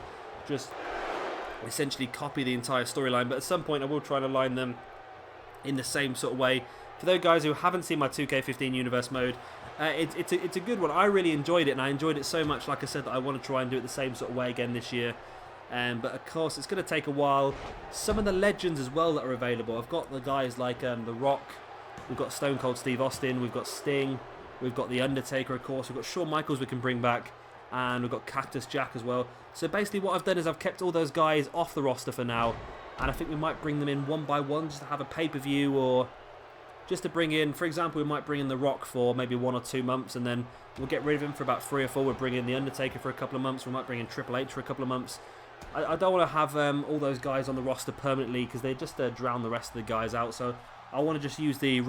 just essentially copy the entire storyline, but at some point I will try to align them in the same sort of way. For those guys who haven't seen my 2K15 universe mode, it's a good one. I really enjoyed it, and I enjoyed it so much, like I said, that I want to try and do it the same sort of way again this year. But of course, it's going to take a while. Some of the legends as well that are available. I've got the guys like The Rock. We've got Stone Cold Steve Austin. We've got Sting. We've got The Undertaker, of course. We've got Shawn Michaels we can bring back. And we've got Cactus Jack as well. So basically what I've done is I've kept all those guys off the roster for now. And I think we might bring them in one by one just to have a pay-per-view, or just to bring in, for example, we might bring in The Rock for maybe 1 or 2 months, and then we'll get rid of him for about 3 or 4. We'll bring in The Undertaker for a couple of months. We might bring in Triple H for a couple of months. I don't want to have all those guys on the roster permanently, because they just drown the rest of the guys out. So I want to just use the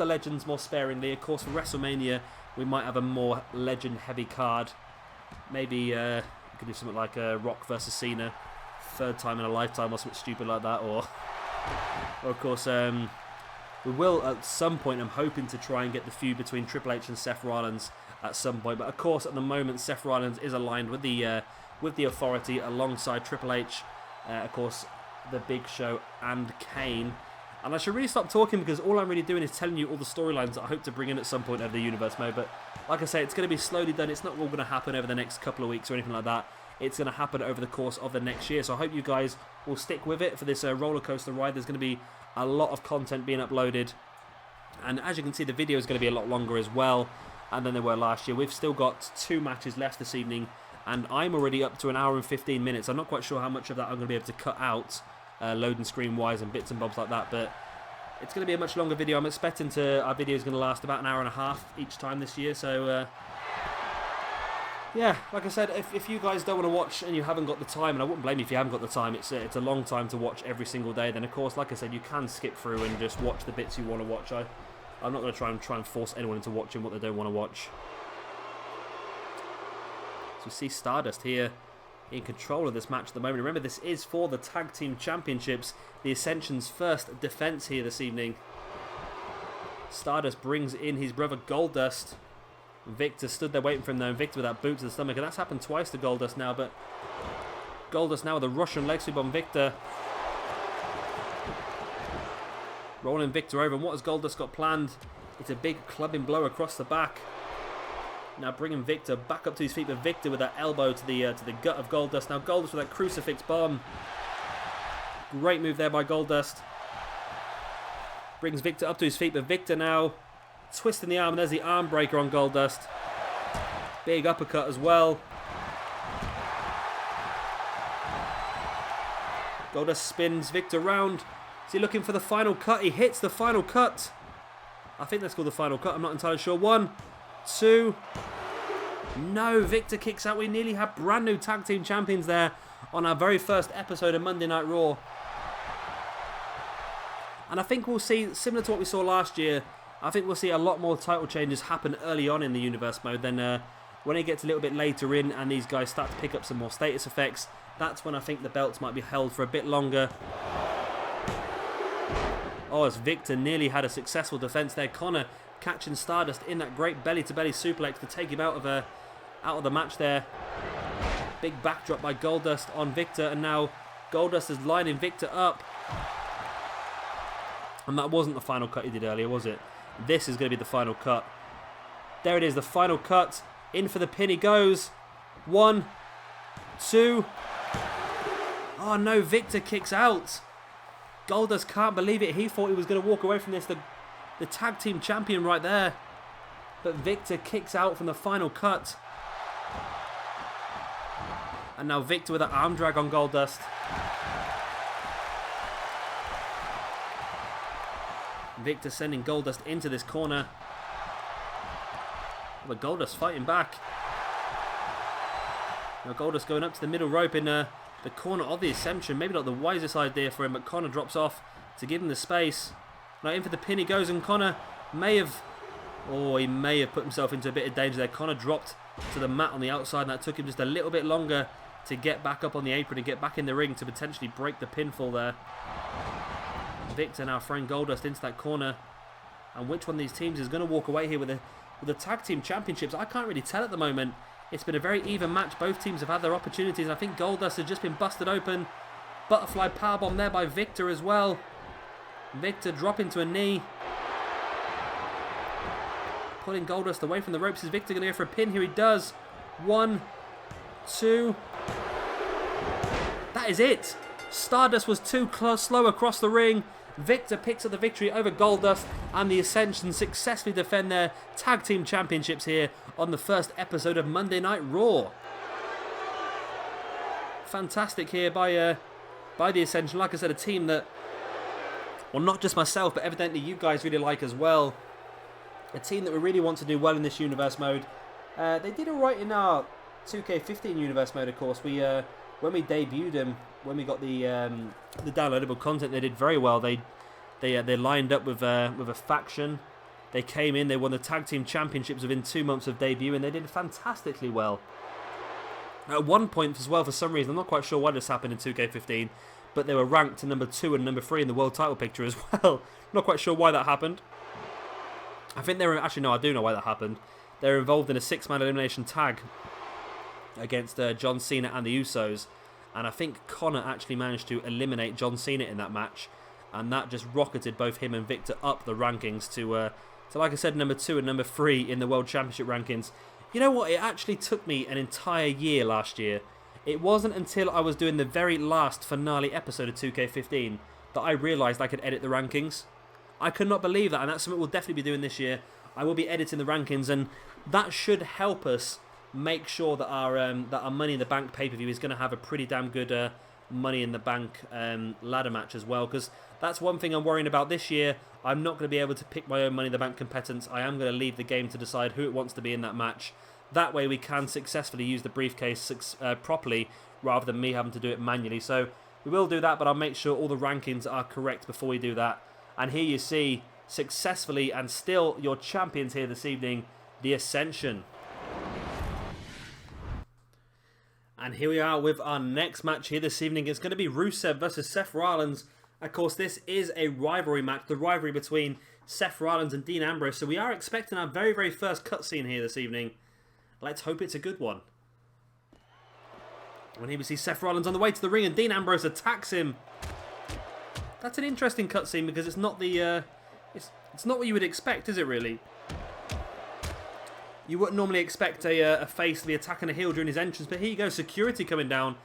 legends more sparingly. Of course, for WrestleMania, we might have a more legend-heavy card. Maybe we could do something like Rock versus Cena, 3rd time in a lifetime, or something stupid like that. Or of course, we will at some point. I'm hoping to try and get the feud between Triple H and Seth Rollins at some point. But of course, at the moment, Seth Rollins is aligned with the Authority alongside Triple H, of course, the Big Show and Kane. And I should really stop talking, because all I'm really doing is telling you all the storylines that I hope to bring in at some point over the universe mode. But like I say, it's going to be slowly done. It's not all going to happen over the next couple of weeks or anything like that. It's going to happen over the course of the next year. So I hope you guys will stick with it for this roller coaster ride. There's going to be a lot of content being uploaded. And as you can see, the video is going to be a lot longer as well than they were last year. We've still got 2 matches left this evening, and I'm already up to 1 hour and 15 minutes. I'm not quite sure how much of that I'm going to be able to cut out, loading screen wise and bits and bobs like that, but it's going to be a much longer video. I'm expecting our video is going to last about 1 hour and a half each time this year. So yeah, like I said, if you guys don't want to watch and you haven't got the time, and I wouldn't blame you if you haven't got the time, it's a long time to watch every single day, then of course, like I said, you can skip through and just watch the bits you want to watch. I'm not going to try and force anyone into watching what they don't want to watch. So we see Stardust here in control of this match at the moment. Remember, this is for the Tag Team Championships, the Ascension's first defense here this evening. Stardust brings in his brother Goldust. Viktor stood there waiting for him though, and Viktor with that boot to the stomach, and that's happened twice to Goldust now, but Goldust now with a Russian leg sweep on Viktor. Rolling Viktor over, and what has Goldust got planned? It's a big clubbing blow across the back. Now bringing Viktor back up to his feet, but Viktor with that elbow to the gut of Goldust. Now Goldust with that crucifix bomb. Great move there by Goldust. Brings Viktor up to his feet, but Viktor now twisting the arm, and there's the arm breaker on Goldust. Big uppercut as well. Goldust spins Viktor round. Is he looking for the final cut? He hits the final cut. I think that's called the final cut. I'm not entirely sure. 1, 2. No, Viktor kicks out. We nearly had brand new tag team champions there on our very first episode of Monday Night Raw. And I think we'll see, similar to what we saw last year, I think we'll see a lot more title changes happen early on in the universe mode than when it gets a little bit later in and these guys start to pick up some more status effects. That's when I think the belts might be held for a bit longer. Oh, as Viktor nearly had a successful defense there. Konnor catching Stardust in that great belly-to-belly suplex to take him out of the match there. Big backdrop by Goldust on Viktor, and now Goldust is lining Viktor up. And that wasn't the final cut he did earlier, was it? This is going to be the final cut. There it is, the final cut. In for the pin he goes. 1, 2. Oh no, Viktor kicks out. Goldust can't believe it. He thought he was going to walk away from this. The tag team champion right there. But Viktor kicks out from the final cut. And now Viktor with an arm drag on Goldust. Viktor sending Goldust into this corner. But Goldust fighting back. Now Goldust going up to the middle rope in the corner of the Ascension. Maybe not the wisest idea for him, but Konnor drops off to give him the space. Now in for the pin he goes, and Konnor may have put himself into a bit of danger there. Konnor dropped to the mat on the outside, and that took him just a little bit longer to get back up on the apron and get back in the ring to potentially break the pinfall there. Viktor now throwing Goldust into that corner. And which one of these teams is going to walk away here with the Tag Team Championships? I can't really tell at the moment. It's been a very even match. Both teams have had their opportunities. I think Goldust has just been busted open. Butterfly powerbomb there by Viktor as well. Viktor dropping to a knee. Pulling Goldust away from the ropes. Is Viktor going to go for a pin? Here he does. 1, 2. That is it. Stardust was too slow across the ring. Viktor picks up the victory over Goldust, and the Ascension successfully defend their Tag Team Championships here on the first episode of Monday Night Raw. Fantastic here by the Ascension. Like I said, a team that, well, not just myself, but evidently you guys really like as well. A team that we really want to do well in this universe mode. They did alright in our 2K15 universe mode, of course. When we debuted them, when we got the downloadable content, they did very well. They lined up with a faction. They came in, they won the Tag Team Championships within 2 months of debut, and they did fantastically well. At one point as well, for some reason, I'm not quite sure why this happened in 2K15, but they were ranked to number 2 and number 3 in the world title picture as well. Not quite sure why that happened. I think they were, actually no, I do know why that happened. They were involved in a 6-man elimination tag against John Cena and the Usos. And I think Konnor actually managed to eliminate John Cena in that match. And that just rocketed both him and Viktor up the rankings to like I said, number 2 and number 3 in the World Championship rankings. You know what? It actually took me an entire year last year. It wasn't until I was doing the very last finale episode of 2K15 that I realised I could edit the rankings. I could not believe that, and that's something we'll definitely be doing this year. I will be editing the rankings, and that should help us make sure that our Money in the Bank pay-per-view is going to have a pretty damn good Money in the Bank ladder match as well, because that's one thing I'm worrying about this year. I'm not going to be able to pick my own Money in the Bank competence. I am going to leave the game to decide who it wants to be in that match. That way we can successfully use the briefcase properly, rather than me having to do it manually. So we will do that, but I'll make sure all the rankings are correct before we do that. And here you see, successfully and still your champions here this evening, the Ascension. And here we are with our next match here this evening. It's going to be Rusev versus Seth Rollins. Of course, this is a rivalry match, the rivalry between Seth Rollins and Dean Ambrose, so we are expecting our very, very first cutscene here this evening. Let's hope it's a good one. And here we see Seth Rollins on the way to the ring, and Dean Ambrose attacks him. That's an interesting cutscene because it's not the, it's not what you would expect, is it really? You wouldn't normally expect a face to be attacking a heel during his entrance, but here you go, security coming down.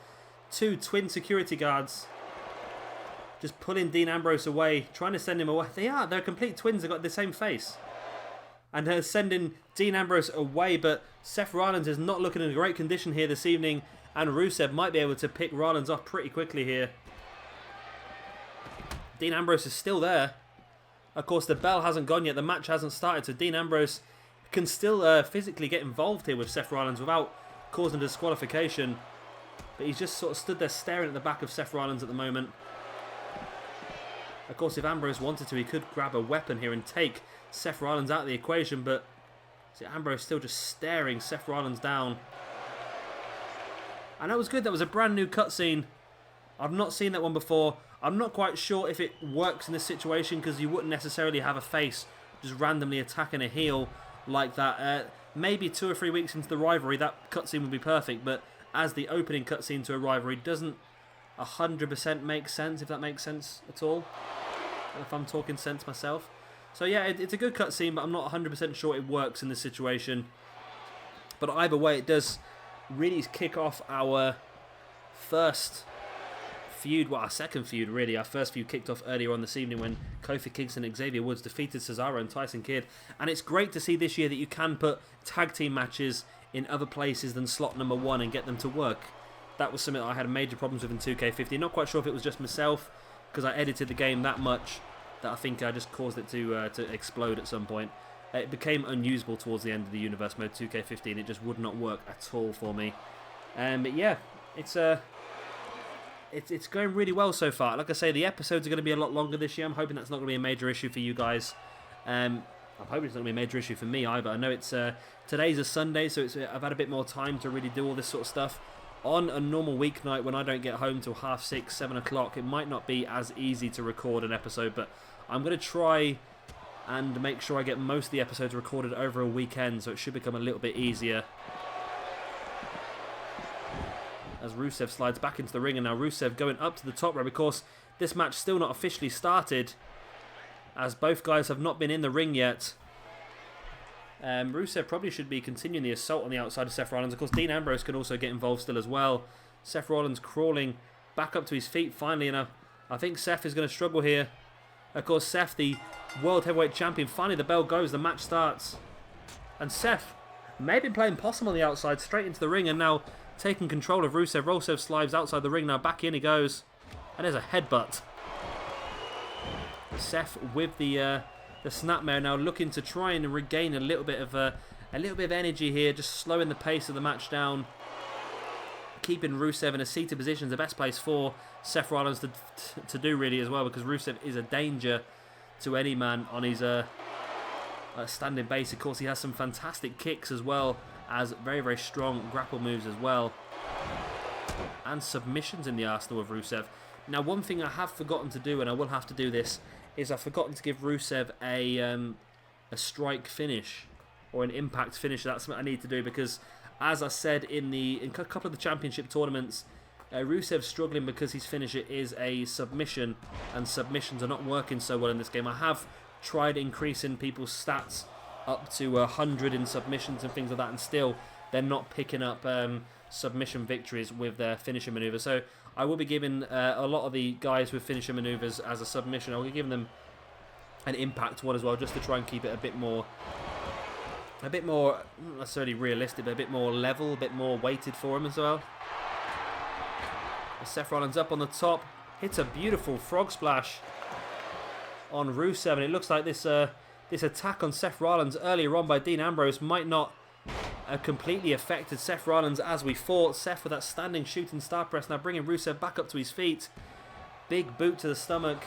2 twin security guards just pulling Dean Ambrose away, trying to send him away. They're complete twins, they've got the same face. And they're sending Dean Ambrose away, but Seth Rollins is not looking in a great condition here this evening, and Rusev might be able to pick Rollins off pretty quickly here. Dean Ambrose is still there. Of course, the bell hasn't gone yet, the match hasn't started, so Dean Ambrose can still physically get involved here with Seth Rollins without causing disqualification. But he's just sort of stood there staring at the back of Seth Rollins at the moment. Of course, if Ambrose wanted to, he could grab a weapon here and take Seth Rollins out of the equation, but see, Ambrose still just staring Seth Rollins down. And that was good. That was a brand new cutscene. I've not seen that one before. I'm not quite sure if it works in this situation because you wouldn't necessarily have a face just randomly attacking a heel like that. Maybe 2 or 3 weeks into the rivalry, that cutscene would be perfect, but as the opening cutscene to a rivalry doesn't 100% make sense, if that makes sense at all. If I'm talking sense myself. So yeah, it's a good cutscene, but I'm not 100% sure it works in this situation. But either way, it does really kick off our first feud, well, our second feud really. Our first feud kicked off earlier on this evening when Kofi, Kingston and Xavier Woods defeated Cesaro and Tyson Kidd. And it's great to see this year that you can put tag team matches in other places than slot number 1 and get them to work. That was something I had major problems with in 2K15. Not quite sure if it was just myself, because I edited the game that much that I think I just caused it to explode at some point. It became unusable towards the end of the Universe Mode 2K15. It just would not work at all for me. But yeah, it's going really well so far. Like I say, the episodes are going to be a lot longer this year. I'm hoping that's not going to be a major issue for you guys. I'm hoping it's not going to be a major issue for me either. I know it's today's a Sunday, so I've had a bit more time to really do all this sort of stuff. On a normal weeknight when I don't get home till 6:30, 7 o'clock, it might not be as easy to record an episode, but I'm going to try and make sure I get most of the episodes recorded over a weekend, so it should become a little bit easier. As Rusev slides back into the ring, and now Rusev going up to the top rope. Of course, this match still not officially started, as both guys have not been in the ring yet. Rusev probably should be continuing the assault on the outside of Seth Rollins. Of course, Dean Ambrose can also get involved still as well. Seth Rollins crawling back up to his feet finally, and I think Seth is going to struggle here. Of course, Seth, the World Heavyweight Champion, finally the bell goes, the match starts. And Seth may have been playing possum on the outside, straight into the ring, and now taking control of Rusev. Rusev slides outside the ring, now back in he goes. And there's a headbutt. Seth with the snapmare now looking to try and regain a little bit of energy here, just slowing the pace of the match down, keeping Rusev in a seated position, the best place for Seth Rollins to do really as well, because Rusev is a danger to any man on his standing base. Of course, he has some fantastic kicks as well as very, very strong grapple moves as well, and submissions in the arsenal of Rusev. Now, one thing I have forgotten to do, and I will have to do this, is I've forgotten to give Rusev a strike finish or an impact finish. That's what I need to do, because as I said in a couple of the championship tournaments, Rusev's struggling because his finisher is a submission, and submissions are not working so well in this game. I have tried increasing people's stats up to 100 in submissions and things like that, and still they're not picking up submission victories with their finisher maneuver. So I will be giving a lot of the guys with finisher maneuvers as a submission, I'll be giving them an impact one as well, just to try and keep it a bit more not necessarily realistic, but a bit more level, a bit more weighted for him as well. Seth Rollins up on the top, hits a beautiful frog splash on Rusev, and it looks like this attack on Seth Rollins earlier on by Dean Ambrose might not have completely affected Seth Rollins as we thought. Seth with that standing shooting star press, now bringing Rusev back up to his feet. Big boot to the stomach.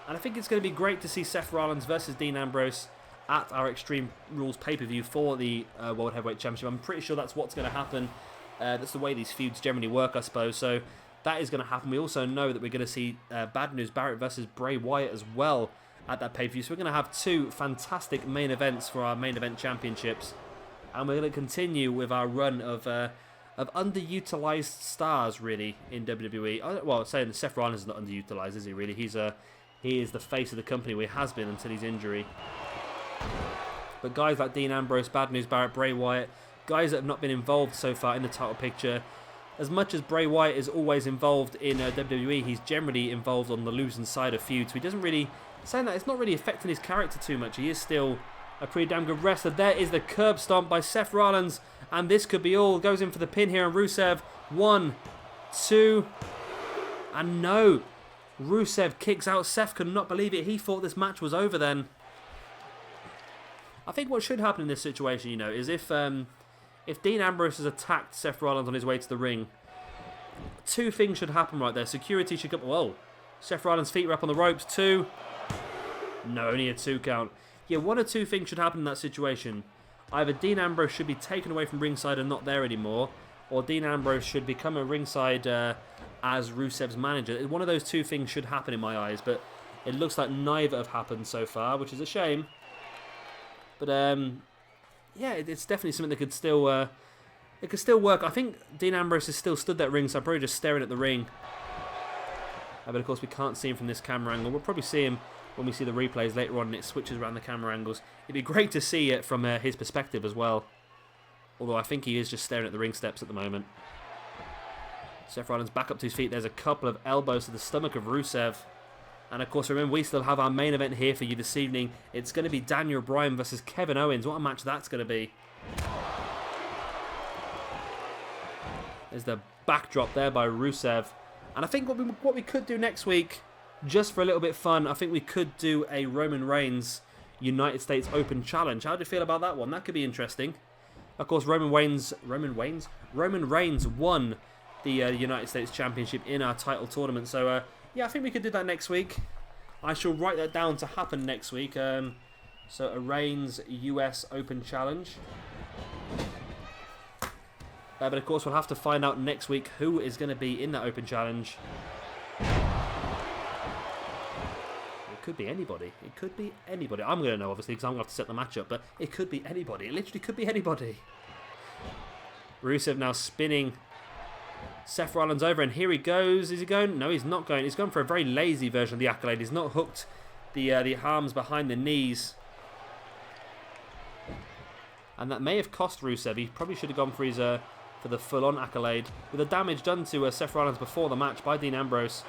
And I think it's going to be great to see Seth Rollins versus Dean Ambrose at our Extreme Rules pay-per-view for the World Heavyweight Championship. I'm pretty sure that's what's going to happen. That's the way these feuds generally work, I suppose. So that is going to happen. We also know that we're going to see Bad News Barrett versus Bray Wyatt as well at that pay-per-view. So we're going to have 2 fantastic main events for our main event championships. And we're going to continue with our run of underutilized stars, really, in WWE. Well, saying Seth Rollins is not underutilized, is he, really? He is the face of the company, where he has been until his injury. But guys like Dean Ambrose, Bad News Barrett, Bray Wyatt, guys that have not been involved so far in the title picture. As much as Bray Wyatt is always involved in WWE, he's generally involved on the losing side of feuds. So he doesn't really, saying that, it's not really affecting his character too much. He is still a pretty damn good wrestler. There is the curb stomp by Seth Rollins, and this could be all. Goes in for the pin here on Rusev. 1, 2, and no. Rusev kicks out. Seth could not believe it. He thought this match was over then. I think what should happen in this situation, you know, is if Dean Ambrose has attacked Seth Rollins on his way to the ring, 2 things should happen right there. Security should come. Whoa. Seth Rollins' feet were up on the ropes. 2. No, only a 2 count. Yeah, 1 or 2 things should happen in that situation. Either Dean Ambrose should be taken away from ringside and not there anymore, or Dean Ambrose should become a ringside as Rusev's manager. One of those 2 things should happen in my eyes, but it looks like neither have happened so far, which is a shame. But yeah, it's definitely something that could still work. I think Dean Ambrose is still stood there at ringside, probably just staring at the ring. But of course we can't see him from this camera angle. We'll probably see him when we see the replays later on and it switches around the camera angles. It'd be great to see it from his perspective as well. Although I think he is just staring at the ring steps at the moment. Seth Rollins back up to his feet. There's a couple of elbows to the stomach of Rusev. And of course, remember, we still have our main event here for you this evening. It's going to be Daniel Bryan versus Kevin Owens. What a match that's going to be. There's the backdrop there by Rusev. And I think what we could do next week, just for a little bit of fun, I think we could do a Roman Reigns United States Open Challenge. How do you feel about that one? That could be interesting. Of course, Roman Reigns won the United States Championship in our title tournament. So, yeah, I think we could do that next week. I shall write that down to happen next week. So, a Reigns US Open Challenge. But, of course, we'll have to find out next week who is going to be in that Open Challenge. It could be anybody. It could be anybody. I'm going to know, obviously, because I'm going to have to set the match up. But it could be anybody. It literally could be anybody. Rusev now spinning Seth Rollins over, and here he goes. Is he going? No, he's not going. He's going for a very lazy version of the accolade. He's not hooked the arms behind the knees. And that may have cost Rusev. He probably should have gone for his for the full-on accolade. With the damage done to Seth Rollins before the match by Dean Ambrose.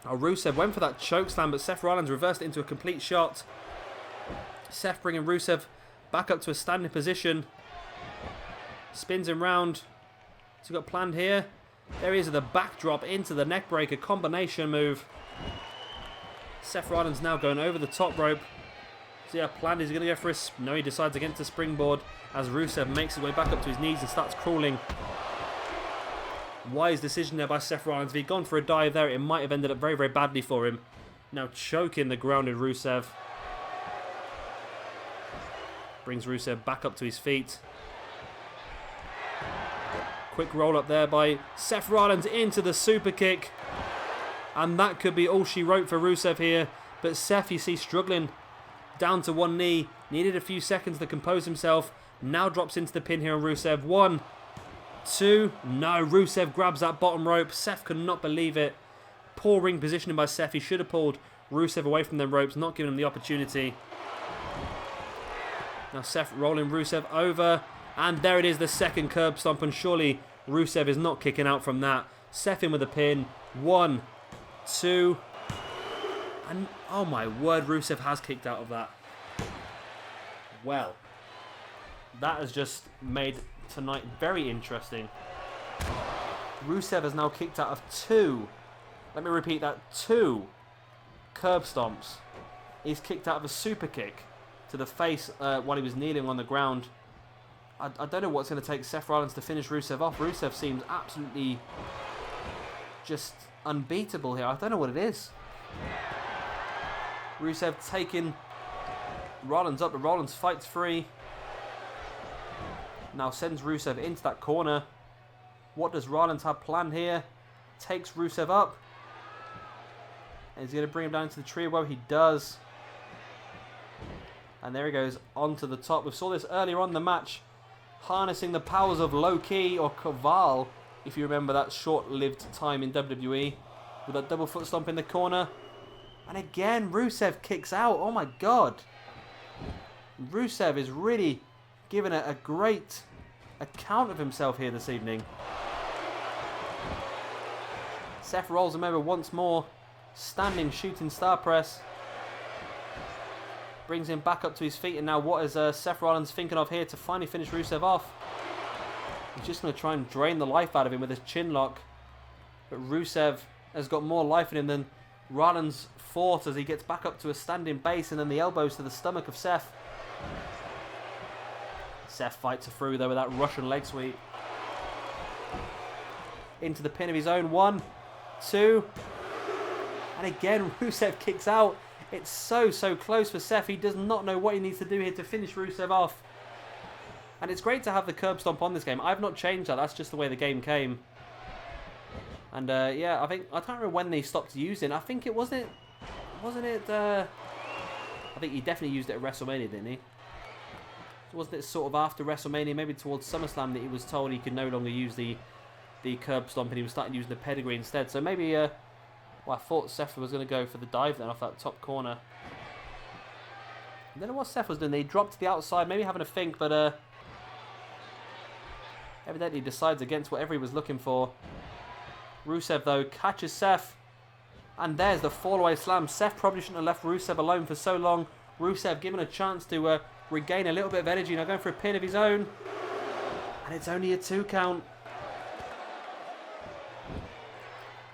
Oh, Rusev went for that chokeslam, but Seth Rollins reversed it into a complete shot. Seth bringing Rusev back up to a standing position. Spins him round. What's he got planned here? There he is at the backdrop into the neckbreaker combination move. Seth Rollins now going over the top rope. So yeah, planned. He's going to go for a... No, he decides against a springboard as Rusev makes his way back up to his knees and starts crawling. Wise decision there by Seth Rollins. If he'd gone for a dive there, it might have ended up very, very badly for him. Now choking the grounded Rusev. Brings Rusev back up to his feet. Quick roll up there by Seth Rollins into the super kick. And that could be all she wrote for Rusev here. But Seth, you see, struggling down to one knee. Needed a few seconds to compose himself. Now drops into the pin here on Rusev. 1, 2. No, Rusev grabs that bottom rope. Seth could not believe it. Poor ring positioning by Seth. He should have pulled Rusev away from them ropes, not giving him the opportunity. Now Seth rolling Rusev over. And there it is, the second curb stomp. And surely Rusev is not kicking out from that. Seth in with a pin. 1, 2. And oh my word, Rusev has kicked out of that. Well, that has just made tonight very interesting. Rusev has now kicked out of 2. Let me repeat that. 2 curb stomps. He's kicked out of a super kick to the face while he was kneeling on the ground. I don't know what's going to take Seth Rollins to finish Rusev off. Rusev seems absolutely just unbeatable here. I don't know what it is. Rusev taking Rollins up, but Rollins fights free. Now sends Rusev into that corner. What does Rollins have planned here? Takes Rusev up. And he's going to bring him down into the tree. Well, he does. And there he goes onto the top. We saw this earlier on in the match. Harnessing the powers of Low-Key or Kaval, if you remember that short-lived time in WWE. With that double foot stomp in the corner. And again, Rusev kicks out. Oh my god. Rusev is really giving a great account of himself here this evening. Seth rolls him over once more. Standing shooting star press. Brings him back up to his feet. And now what is Seth Rollins thinking of here to finally finish Rusev off? He's just going to try and drain the life out of him with his chin lock. But Rusev has got more life in him than Rollins thought as he gets back up to a standing base. And then the elbows to the stomach of Seth. Seth fights through there with that Russian leg sweep. Into the pin of his own. 1, 2. And again, Rusev kicks out. It's so close for Seth. He does not know what he needs to do here to finish Rusev off. And it's great to have the curb stomp on this game. I've not changed that. That's just the way the game came. And yeah, I can't remember when they stopped using. I think it wasn't it. I think he definitely used it at WrestleMania, didn't he? Wasn't it sort of after WrestleMania, maybe towards SummerSlam, that he was told he could no longer use the curb stomp and he was starting using the pedigree instead? So maybe, well, I thought Seth was going to go for the dive then off that top corner. I don't know what Seth was doing. He dropped to the outside, maybe having a think, but evidently decides against whatever he was looking for. Rusev, though, catches Seth. And there's the fall-away slam. Seth probably shouldn't have left Rusev alone for so long. Rusev given a chance to regain a little bit of energy. Now going for a pin of his own. And it's only a 2 count.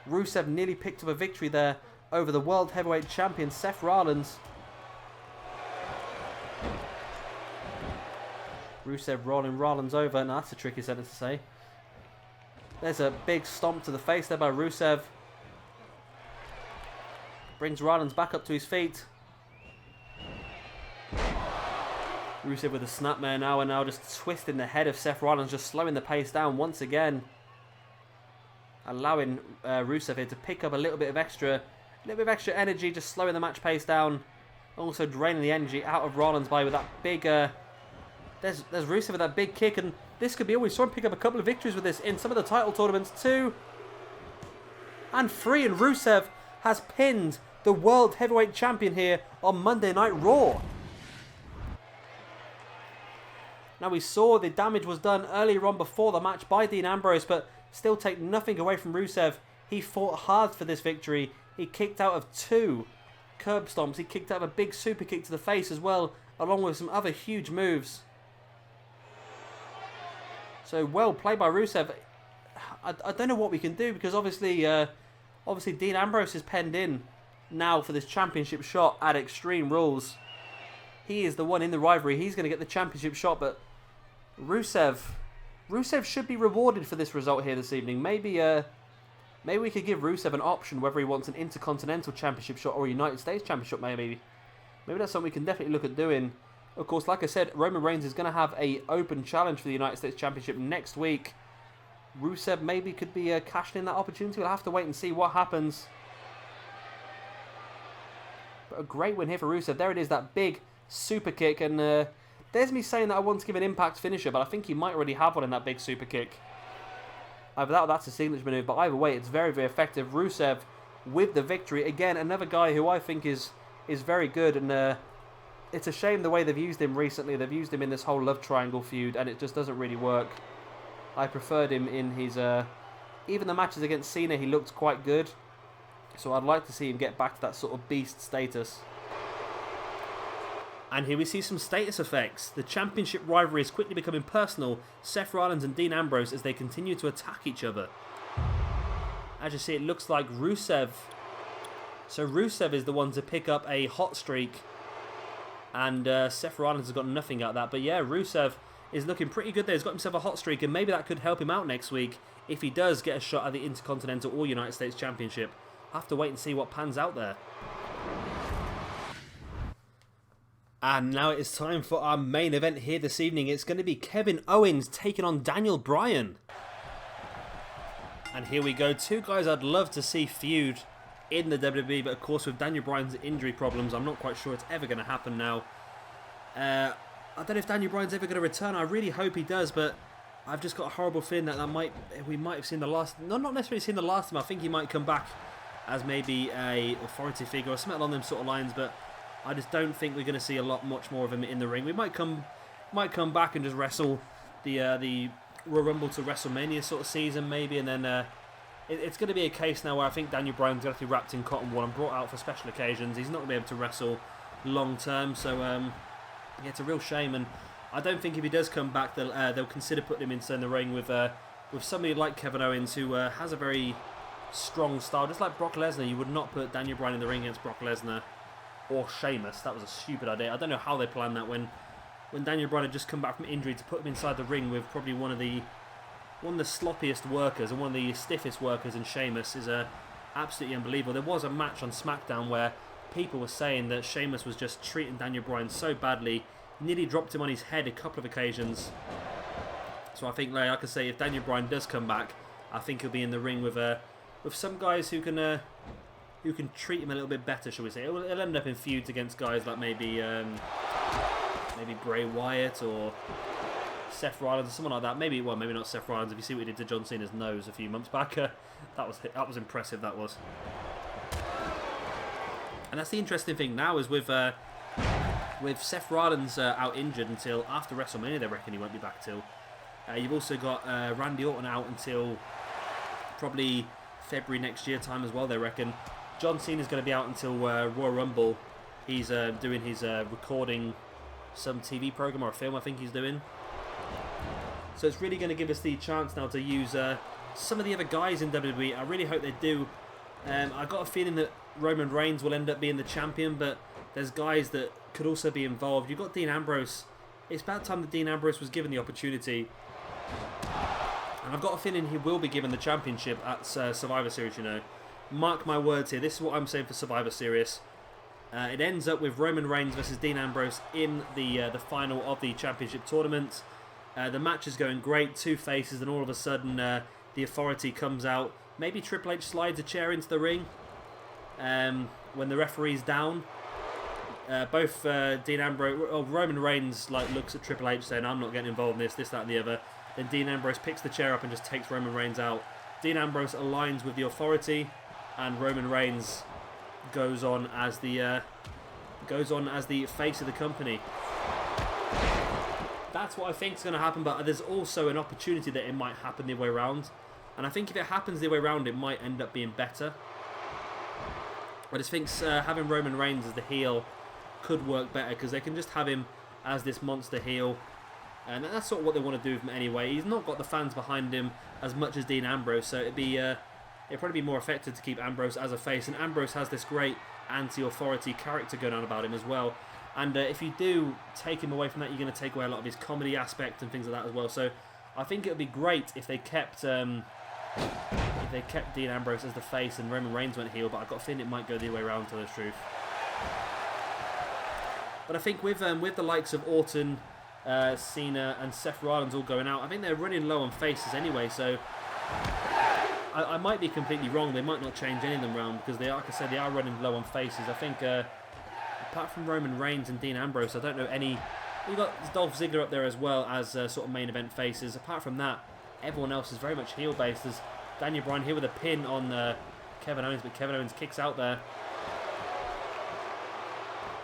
Rusev nearly picked up a victory there over the World Heavyweight Champion Seth Rollins. Rusev rolling Rollins over. Now that's a tricky sentence to say. There's a big stomp to the face there by Rusev. Brings Rollins back up to his feet. Rusev with a snapmare now, and now just twisting the head of Seth Rollins, just slowing the pace down once again. Allowing Rusev here to pick up a little bit of extra energy, just slowing the match pace down. Also draining the energy out of Rollins by with that big... There's Rusev with that big kick, and this could be all. We saw him pick up a couple of victories with this in some of the title tournaments. 2 and 3, and Rusev has pinned the World Heavyweight Champion here on Monday Night Raw. Now we saw the damage was done earlier on before the match by Dean Ambrose, but still take nothing away from Rusev. He fought hard for this victory. He kicked out of 2 curb stomps. He kicked out of a big super kick to the face as well, along with some other huge moves. So well played by Rusev. I don't know what we can do, because obviously Dean Ambrose is penned in now for this championship shot at Extreme Rules. He is the one in the rivalry. He's going to get the championship shot, but Rusev should be rewarded for this result here this evening. Maybe we could give Rusev an option whether he wants an Intercontinental Championship shot or a United States Championship. Maybe that's something we can definitely look at doing. Of course, like I said, Roman Reigns is going to have a open challenge for the United States Championship next week. Rusev maybe could be cashing in that opportunity. We'll have to wait and see what happens. But a great win here for Rusev. There it is, that big super kick. And there's me saying that I want to give an Impact finisher, but I think he might already have one in that big super kick. Either that or that's a signature maneuver. But either way, it's very, very effective. Rusev with the victory. Again, another guy who I think is very good. And it's a shame the way they've used him recently. They've used him in this whole love triangle feud, and it just doesn't really work. I preferred him in his... even the matches against Cena, he looked quite good. So I'd like to see him get back to that sort of beast status. And here we see some status effects. The championship rivalry is quickly becoming personal. Seth Rollins and Dean Ambrose as they continue to attack each other. As you see, it looks like Rusev. So Rusev is the one to pick up a hot streak. And Seth Rollins has got nothing out of that. But yeah, Rusev is looking pretty good there. He's got himself a hot streak, and maybe that could help him out next week if he does get a shot at the Intercontinental or United States Championship. Have to wait and see what pans out there. And now it is time for our main event here this evening. It's going to be Kevin Owens taking on Daniel Bryan. And here we go. Two guys I'd love to see feud in the WWE, but of course with Daniel Bryan's injury problems, I'm not quite sure it's ever going to happen now. I don't know if Daniel Bryan's ever going to return. I really hope he does, but I've just got a horrible feeling that we might have seen the last... not necessarily seen the last of him. I think he might come back as maybe a authority figure or something along them sort of lines, but I just don't think we're going to see much more of him in the ring. We might come back and just wrestle the Royal Rumble to WrestleMania sort of season maybe, and then it's going to be a case now where I think Daniel Bryan's going to be wrapped in cotton wool and brought out for special occasions. He's not going to be able to wrestle long term, so yeah, it's a real shame. And I don't think if he does come back, they'll consider putting him in the ring with somebody like Kevin Owens, who has a very strong style. Just like Brock Lesnar, you would not put Daniel Bryan in the ring against Brock Lesnar or Sheamus. That was a stupid idea. I don't know how they planned that when Daniel Bryan had just come back from injury, to put him inside the ring with probably one of the sloppiest workers and one of the stiffest workers in Sheamus is absolutely unbelievable. There was a match on SmackDown where people were saying that Sheamus was just treating Daniel Bryan so badly, nearly dropped him on his head a couple of occasions. So I think, like I say, if Daniel Bryan does come back, I think he'll be in the ring with some guys who can treat him a little bit better, shall we say. He'll end up in feuds against guys like maybe Bray Wyatt or Seth Rollins or someone like that. Maybe not Seth Rollins. If you see what he did to John Cena's nose a few months back, that was impressive. That was. And that's the interesting thing now is with Seth Rollins out injured until after WrestleMania, they reckon he won't be back till. You've also got Randy Orton out until probably February next year time as well, they reckon. John Cena's going to be out until Royal Rumble. He's doing his recording some TV program or a film, I think he's doing. So it's really going to give us the chance now to use some of the other guys in WWE. I really hope they do. I got a feeling that Roman Reigns will end up being the champion, but there's guys that could also be involved. You've got Dean Ambrose. It's about time that Dean Ambrose was given the opportunity. And I've got a feeling he will be given the championship at Survivor Series, you know. Mark my words here. This is what I'm saying for Survivor Series. It ends up with Roman Reigns versus Dean Ambrose in the final of the championship tournament. The match is going great, two faces, and all of a sudden the Authority comes out. Maybe Triple H slides a chair into the ring when the referee's down. Both Dean Ambrose, Roman Reigns looks at Triple H saying, "I'm not getting involved in this, that, and the other." Then Dean Ambrose picks the chair up and just takes Roman Reigns out. Dean Ambrose aligns with the Authority, and Roman Reigns goes on as the face of the company. That's what I think is going to happen, but there's also an opportunity that it might happen the other way around. And I think if it happens the other way around, it might end up being better. I just think having Roman Reigns as the heel could work better, because they can just have him as this monster heel. And that's sort of what they want to do with him anyway. He's not got the fans behind him as much as Dean Ambrose, so it'd probably be more effective to keep Ambrose as a face. And Ambrose has this great anti-authority character going on about him as well. And if you do take him away from that, you're going to take away a lot of his comedy aspect and things like that as well. So I think it would be great if they kept Dean Ambrose as the face and Roman Reigns went heel. But I've got a feeling it might go the other way around, to tell the truth. But I think with the likes of Orton, Cena and Seth Rollins all going out, I think they're running low on faces anyway. So I might be completely wrong. They might not change any of them around, because they are, like I said, they are running low on faces. I think apart from Roman Reigns and Dean Ambrose, I don't know any. You've got Dolph Ziggler up there as well as sort of main event faces. Apart from that, everyone else is very much heel based. There's Daniel Bryan here with a pin on Kevin Owens, but Kevin Owens kicks out there.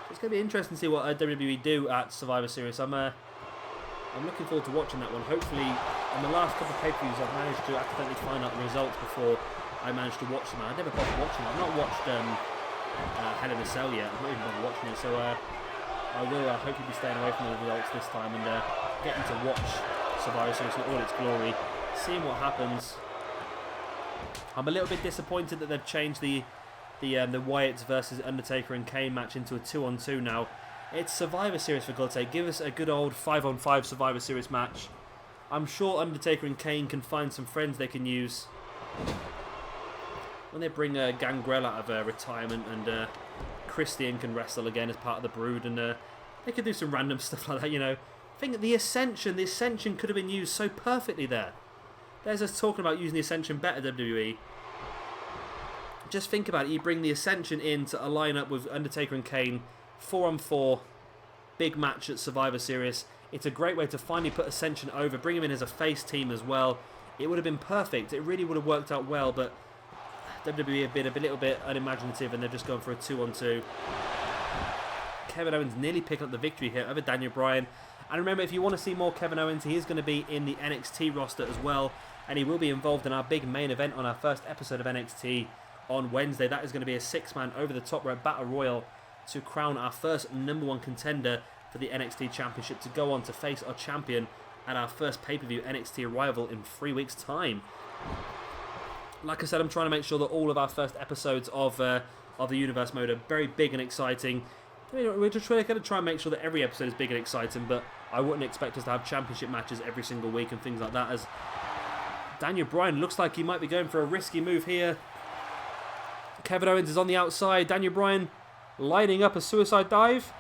It's going to be interesting to see what WWE do at Survivor Series. I'm looking forward to watching that one. Hopefully, in the last couple of pay-per-views, I've managed to accidentally find out the results before I managed to watch them. I never bothered watching it. I've not watched Hell in a Cell yet. I've not even bothered watching it, so I will hopefully be staying away from the results this time and getting to watch Survivor Series in all its glory, seeing what happens. I'm a little bit disappointed that they've changed the Wyatts versus Undertaker and Kane match into a 2-on-2 now. It's Survivor Series, for God's sake. Give us a good old 5-on-5 Survivor Series match. I'm sure Undertaker and Kane can find some friends they can use. When they bring Gangrel out of retirement, and Christian can wrestle again as part of the Brood, and they could do some random stuff like that, you know. I think the Ascension could have been used so perfectly there. There's us talking about using the Ascension better, WWE. Just think about it. You bring the Ascension in to align up with Undertaker and Kane. 4-on-4. Big match at Survivor Series. It's a great way to finally put Ascension over. Bring him in as a face team as well. It would have been perfect. It really would have worked out well, but WWE have been a little bit unimaginative and they've just gone for a 2-on-2. Kevin Owens nearly picking up the victory here over Daniel Bryan. And remember, if you want to see more Kevin Owens, he is going to be in the NXT roster as well. And he will be involved in our big main event on our first episode of NXT on Wednesday. That is going to be a 6-man over-the-top rope battle royal to crown our first #1 contender for the NXT Championship to go on to face our champion at our first pay-per-view NXT arrival in 3 weeks' time. Like I said, I'm trying to make sure that all of our first episodes of the Universe Mode are very big and exciting. We're just going to try and make sure that every episode is big and exciting, but I wouldn't expect us to have championship matches every single week and things like that, as Daniel Bryan looks like he might be going for a risky move here. Kevin Owens is on the outside. Daniel Bryan lining up a suicide dive.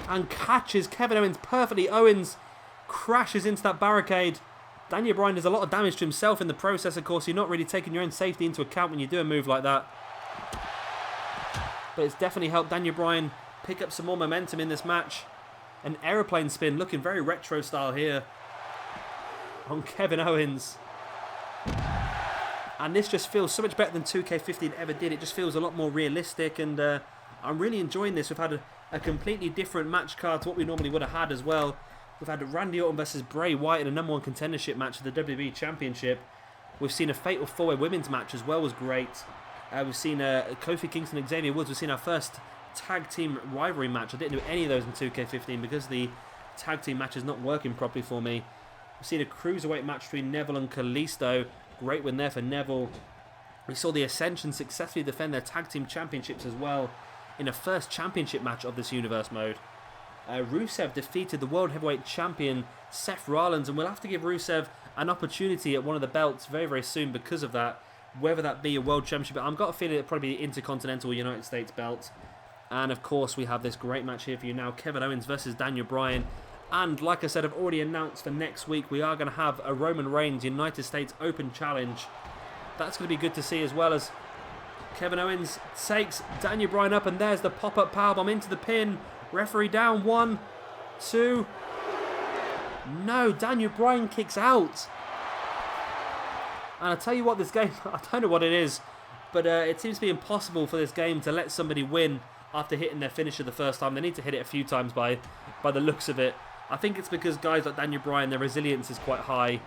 And catches Kevin Owens perfectly. Owens crashes into that barricade. Daniel Bryan does a lot of damage to himself in the process. Of course, you're not really taking your own safety into account when you do a move like that. But it's definitely helped Daniel Bryan pick up some more momentum in this match. An aeroplane spin, looking very retro style here on Kevin Owens. And this just feels so much better than 2K16 ever did. It just feels a lot more realistic, and I'm really enjoying this. We've had a completely different match card to what we normally would have had as well. We've had Randy Orton versus Bray Wyatt in a #1 contendership match for the WWE Championship. We've seen a Fatal 4-Way women's match as well, was great. We've seen Kofi, Kingston and Xavier Woods. We've seen our first tag team rivalry match. I didn't do any of those in 2K15 because the tag team match is not working properly for me. We've seen a cruiserweight match between Neville and Kalisto. Great win there for Neville. We saw the Ascension successfully defend their tag team championships as well in a first championship match of this Universe Mode. Rusev defeated the World Heavyweight Champion Seth Rollins, and we'll have to give Rusev an opportunity at one of the belts very, very soon because of that. Whether that be a World Championship, I've got a feeling it'll probably be the Intercontinental United States belt. And of course, we have this great match here for you now, Kevin Owens versus Daniel Bryan. And like I said, I've already announced for next week, we are going to have a Roman Reigns United States Open Challenge. That's going to be good to see, as well as Kevin Owens takes Daniel Bryan up, and there's the pop-up powerbomb into the pin. Referee down, 1, 2. No, Daniel Bryan kicks out. And I tell you what, this game, I don't know what it is, but it seems to be impossible for this game to let somebody win after hitting their finisher the first time. They need to hit it a few times by the looks of it. I think it's because guys like Daniel Bryan, their resilience is quite high,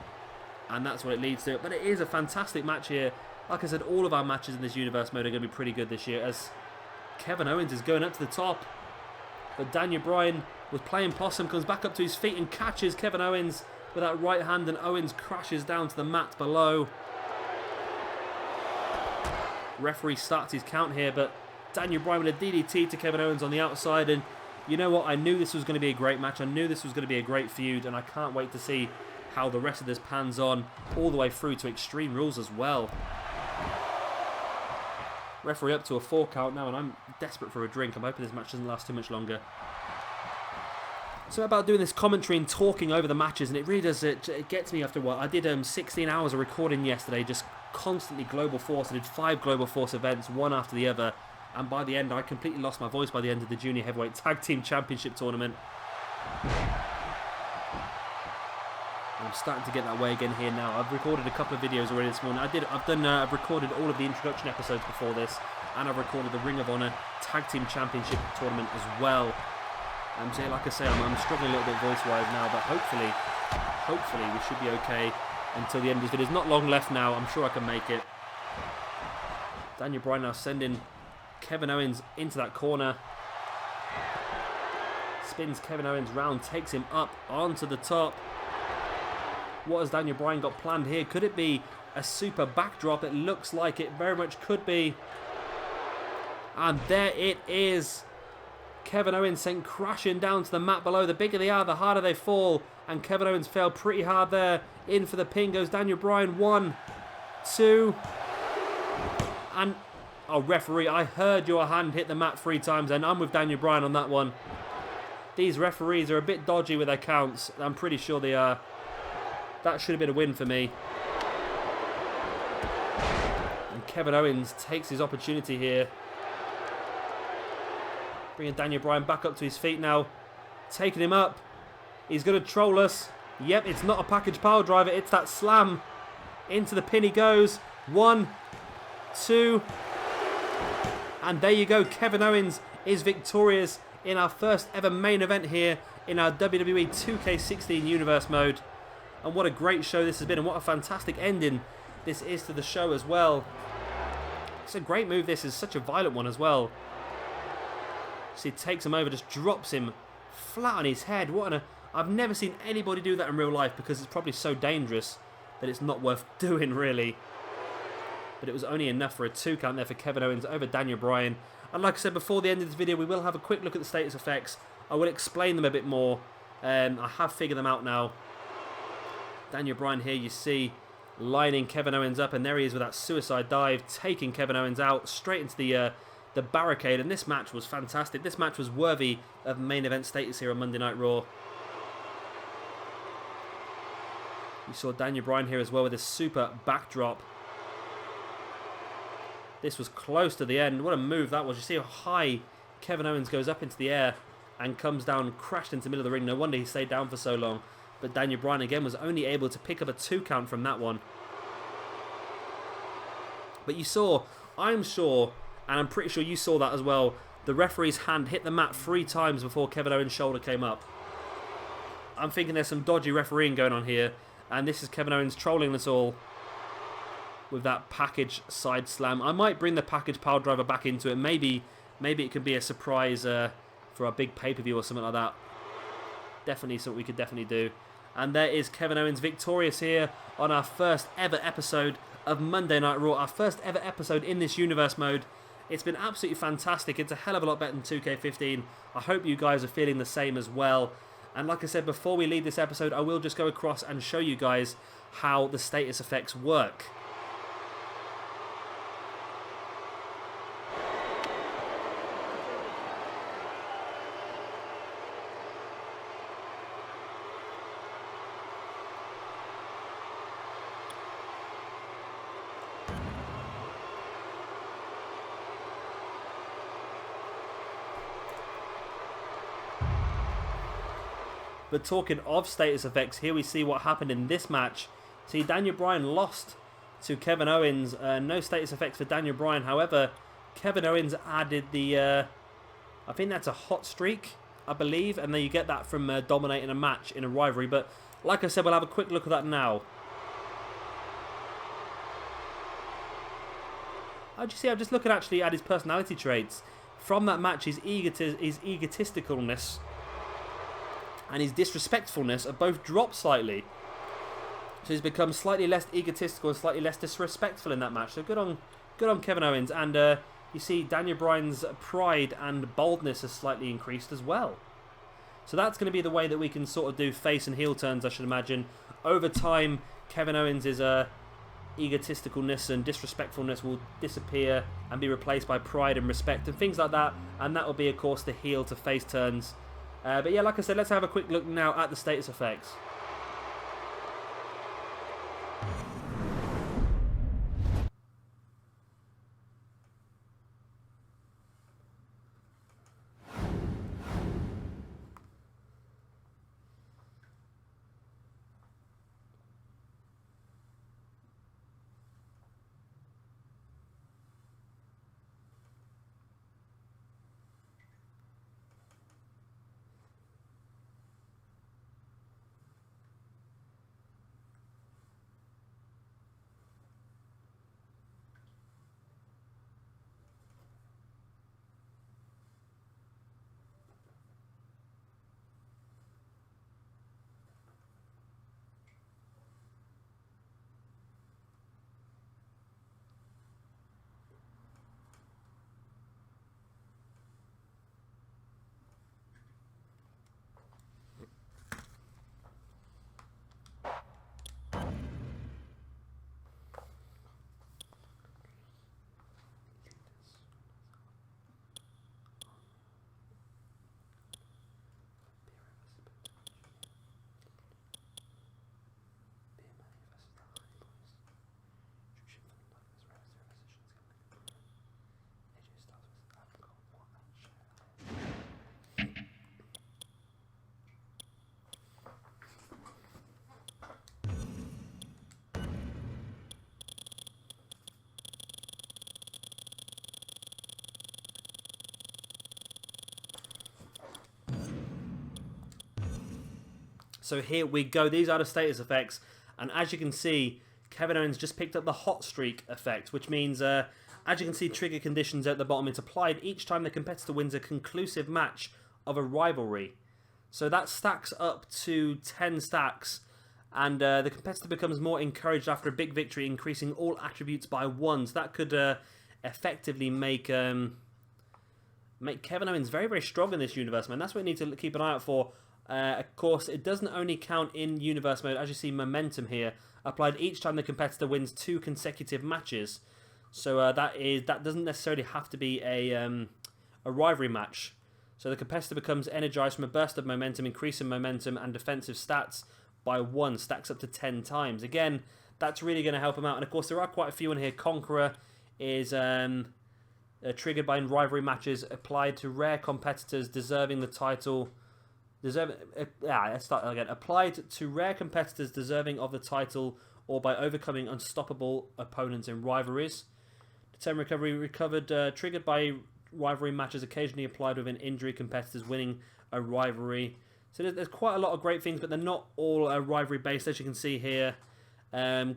and that's what it leads to. But it is a fantastic match here. Like I said, all of our matches in this Universe Mode are going to be pretty good this year, as Kevin Owens is going up to the top. But Daniel Bryan was playing possum, comes back up to his feet and catches Kevin Owens with that right hand, and Owens crashes down to the mat below. Referee starts his count here, but Daniel Bryan with a DDT to Kevin Owens on the outside, and you know what? I knew this was going to be a great match. I knew this was going to be a great feud, and I can't wait to see how the rest of this pans on all the way through to Extreme Rules as well. Referee up to a 4 count now, and I'm desperate for a drink. I'm hoping this match doesn't last too much longer. So about doing this commentary and talking over the matches, and it really does, it gets me after a while. I did 16 hours of recording yesterday, just constantly Global Force. I did 5 Global Force events, one after the other, and by the end I completely lost my voice by the end of the Junior Heavyweight Tag Team Championship tournament. I'm starting to get that way again here now. I've recorded a couple of videos already this morning. I've recorded all of the introduction episodes before this, and I've recorded the Ring of Honor Tag Team Championship tournament as well. So like I say, I'm struggling a little bit voice-wise now, but hopefully we should be okay until the end of this video. There's not long left now. I'm sure I can make it. Daniel Bryan now sending Kevin Owens into that corner. Spins Kevin Owens round, takes him up onto the top. What has Daniel Bryan got planned here? Could it be a super backdrop? It looks like it very much could be. And there it is. Kevin Owens sent crashing down to the mat below. The bigger they are, the harder they fall. And Kevin Owens fell pretty hard there. In for the pin goes Daniel Bryan. 1, 2. And, oh, referee, I heard your hand hit the mat 3 times, and I'm with Daniel Bryan on that one. These referees are a bit dodgy with their counts. I'm pretty sure they are. That should have been a win for me. And Kevin Owens takes his opportunity here. Bringing Daniel Bryan back up to his feet now. Taking him up. He's going to troll us. Yep, it's not a package power driver. It's that slam. Into the pin he goes. 1, 2. And there you go. Kevin Owens is victorious in our first ever main event here in our WWE 2K16 Universe mode. And what a great show this has been. And what a fantastic ending this is to the show as well. It's a great move. This is such a violent one as well. So he takes him over, just drops him flat on his head. I've never seen anybody do that in real life because it's probably so dangerous that it's not worth doing really. But it was only enough for a 2 count there for Kevin Owens over Daniel Bryan. And like I said before the end of this video, we will have a quick look at the status effects. I will explain them a bit more. I have figured them out now. Daniel Bryan here, you see, lining Kevin Owens up, and there he is with that suicide dive, taking Kevin Owens out straight into the barricade. And this match was fantastic. This match was worthy of main event status here on Monday Night Raw. You saw Daniel Bryan here as well with a super backdrop. This was close to the end. What a move that was. You see how high Kevin Owens goes up into the air and comes down, crashed into the middle of the ring. No wonder he stayed down for so long. But Daniel Bryan again was only able to pick up a 2 count from that one. But you saw, I'm sure, and I'm pretty sure you saw that as well, the referee's hand hit the mat 3 times before Kevin Owens' shoulder came up. I'm thinking there's some dodgy refereeing going on here. And this is Kevin Owens trolling us all with that package side slam. I might bring the package power driver back into it. Maybe it could be a surprise for our big pay-per-view or something like that. Definitely something we could definitely do. And there is Kevin Owens victorious here on our first ever episode of Monday Night Raw. Our first ever episode in this universe mode. It's been absolutely fantastic. It's a hell of a lot better than 2K15. I hope you guys are feeling the same as well. And like I said, before we leave this episode, I will just go across and show you guys how the status effects work. But talking of status effects, here we see what happened in this match. See, Daniel Bryan lost to Kevin Owens. No status effects for Daniel Bryan. However, Kevin Owens added the, I think that's a hot streak, I believe. And then you get that from dominating a match in a rivalry. But like I said, we'll have a quick look at that now. How'd you see? I'm just looking actually at his personality traits. From that match, his egotisticalness and his disrespectfulness have both dropped slightly. So he's become slightly less egotistical and slightly less disrespectful in that match. So good on Kevin Owens. And you see Daniel Bryan's pride and boldness has slightly increased as well. So that's going to be the way that we can sort of do face and heel turns, I should imagine. Over time, Kevin Owens' egotisticalness and disrespectfulness will disappear and be replaced by pride and respect and things like that. And that will be, of course, the heel to face turns. But yeah, like I said, let's have a quick look now at the status effects. So here we go. These are the status effects. And as you can see, Kevin Owens just picked up the hot streak effect, which means, as you can see, trigger conditions at the bottom. It's applied each time the competitor wins a conclusive match of a rivalry. So that stacks up to 10 stacks. And the competitor becomes more encouraged after a big victory, increasing all attributes by 1. So that could effectively make Kevin Owens very, very strong in this universe, man. That's what we need to keep an eye out for. Of course, it doesn't only count in universe mode. As you see, momentum here applied each time the competitor wins 2 consecutive matches. So that doesn't necessarily have to be a rivalry match. So the competitor becomes energized from a burst of momentum, increasing momentum and defensive stats by 1, stacks up to 10 times. Again, that's really going to help him out. And of course, there are quite a few in here. Conqueror is triggered by rivalry matches applied to rare competitors deserving the title. Let's start again. Applied to rare competitors deserving of the title or by overcoming unstoppable opponents in rivalries. Determine recovery triggered by rivalry matches occasionally applied within injury competitors winning a rivalry. So there's quite a lot of great things, but they're not all rivalry based, as you can see here.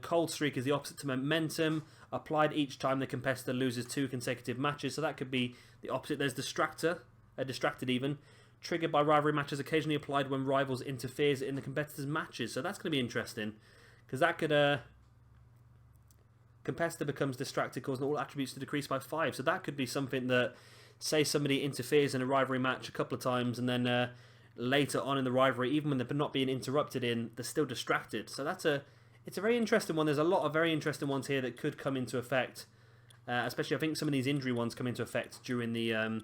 Cold streak is the opposite to momentum, applied each time the competitor loses 2 consecutive matches. So that could be the opposite. There's distracted even, triggered by rivalry matches occasionally applied when rivals interferes in the competitor's matches. So that's going to be interesting, because that could competitor becomes distracted, causing all attributes to decrease by 5. So that could be something that, say somebody interferes in a rivalry match a couple of times, and then later on in the rivalry, even when they're not being interrupted they're still distracted. So it's a very interesting one. There's a lot of very interesting ones here that could come into effect, especially I think some of these injury ones come into effect during the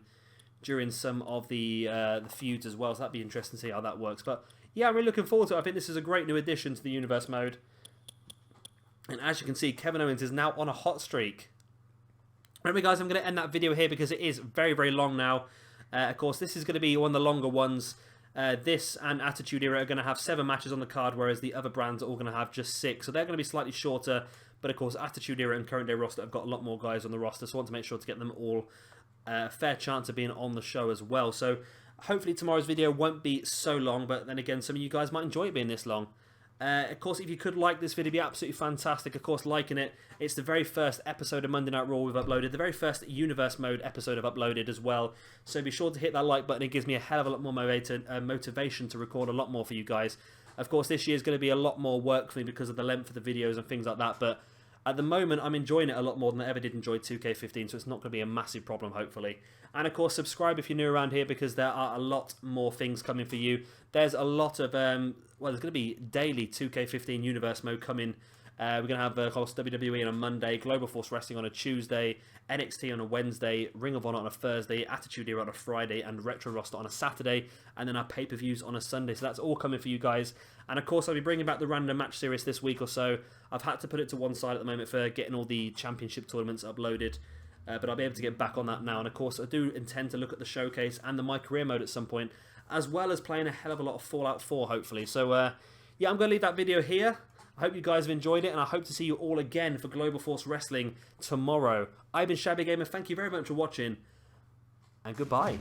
during some of the feuds as well. So that'd be interesting to see how that works. But yeah, I'm really looking forward to it. I think this is a great new addition to the universe mode. And as you can see, Kevin Owens is now on a hot streak. Remember, guys, I'm going to end that video here because it is very, very long now. Of course, this is going to be one of the longer ones. This and Attitude Era are going to have 7 matches on the card, whereas the other brands are all going to have just 6. So they're going to be slightly shorter. But of course, Attitude Era and Current Day roster have got a lot more guys on the roster. So I want to make sure to get them all a fair chance of being on the show as well. So hopefully tomorrow's video won't be so long. But then again, some of you guys might enjoy it being this long. Of course, if you could like this video, it'd be absolutely fantastic. Of course, liking it. It's the very first episode of Monday Night Raw we've uploaded. The very first Universe Mode episode I've uploaded as well. So be sure to hit that like button. It gives me a hell of a lot more motivation to record a lot more for you guys. Of course, this year is going to be a lot more work for me because of the length of the videos and things like that. But at the moment, I'm enjoying it a lot more than I ever did enjoy 2K15. So it's not going to be a massive problem, hopefully. And of course, subscribe if you're new around here because there are a lot more things coming for you. There's a lot of, well, there's going to be daily 2K15 Universe Mode coming. We're going to have, of course, WWE on a Monday, Global Force Wrestling on a Tuesday, NXT on a Wednesday, Ring of Honor on a Thursday, Attitude Era on a Friday, and Retro Roster on a Saturday, and then our pay-per-views on a Sunday. So that's all coming for you guys. And of course, I'll be bringing back the random match series this week or so. I've had to put it to one side at the moment for getting all the championship tournaments uploaded. But I'll be able to get back on that now. And of course, I do intend to look at the showcase and the My Career mode at some point, as well as playing a hell of a lot of Fallout 4, hopefully. So, yeah, I'm going to leave that video here. I hope you guys have enjoyed it, and I hope to see you all again for Global Force Wrestling tomorrow. I've been Shabby Gamer. Thank you very much for watching, and goodbye.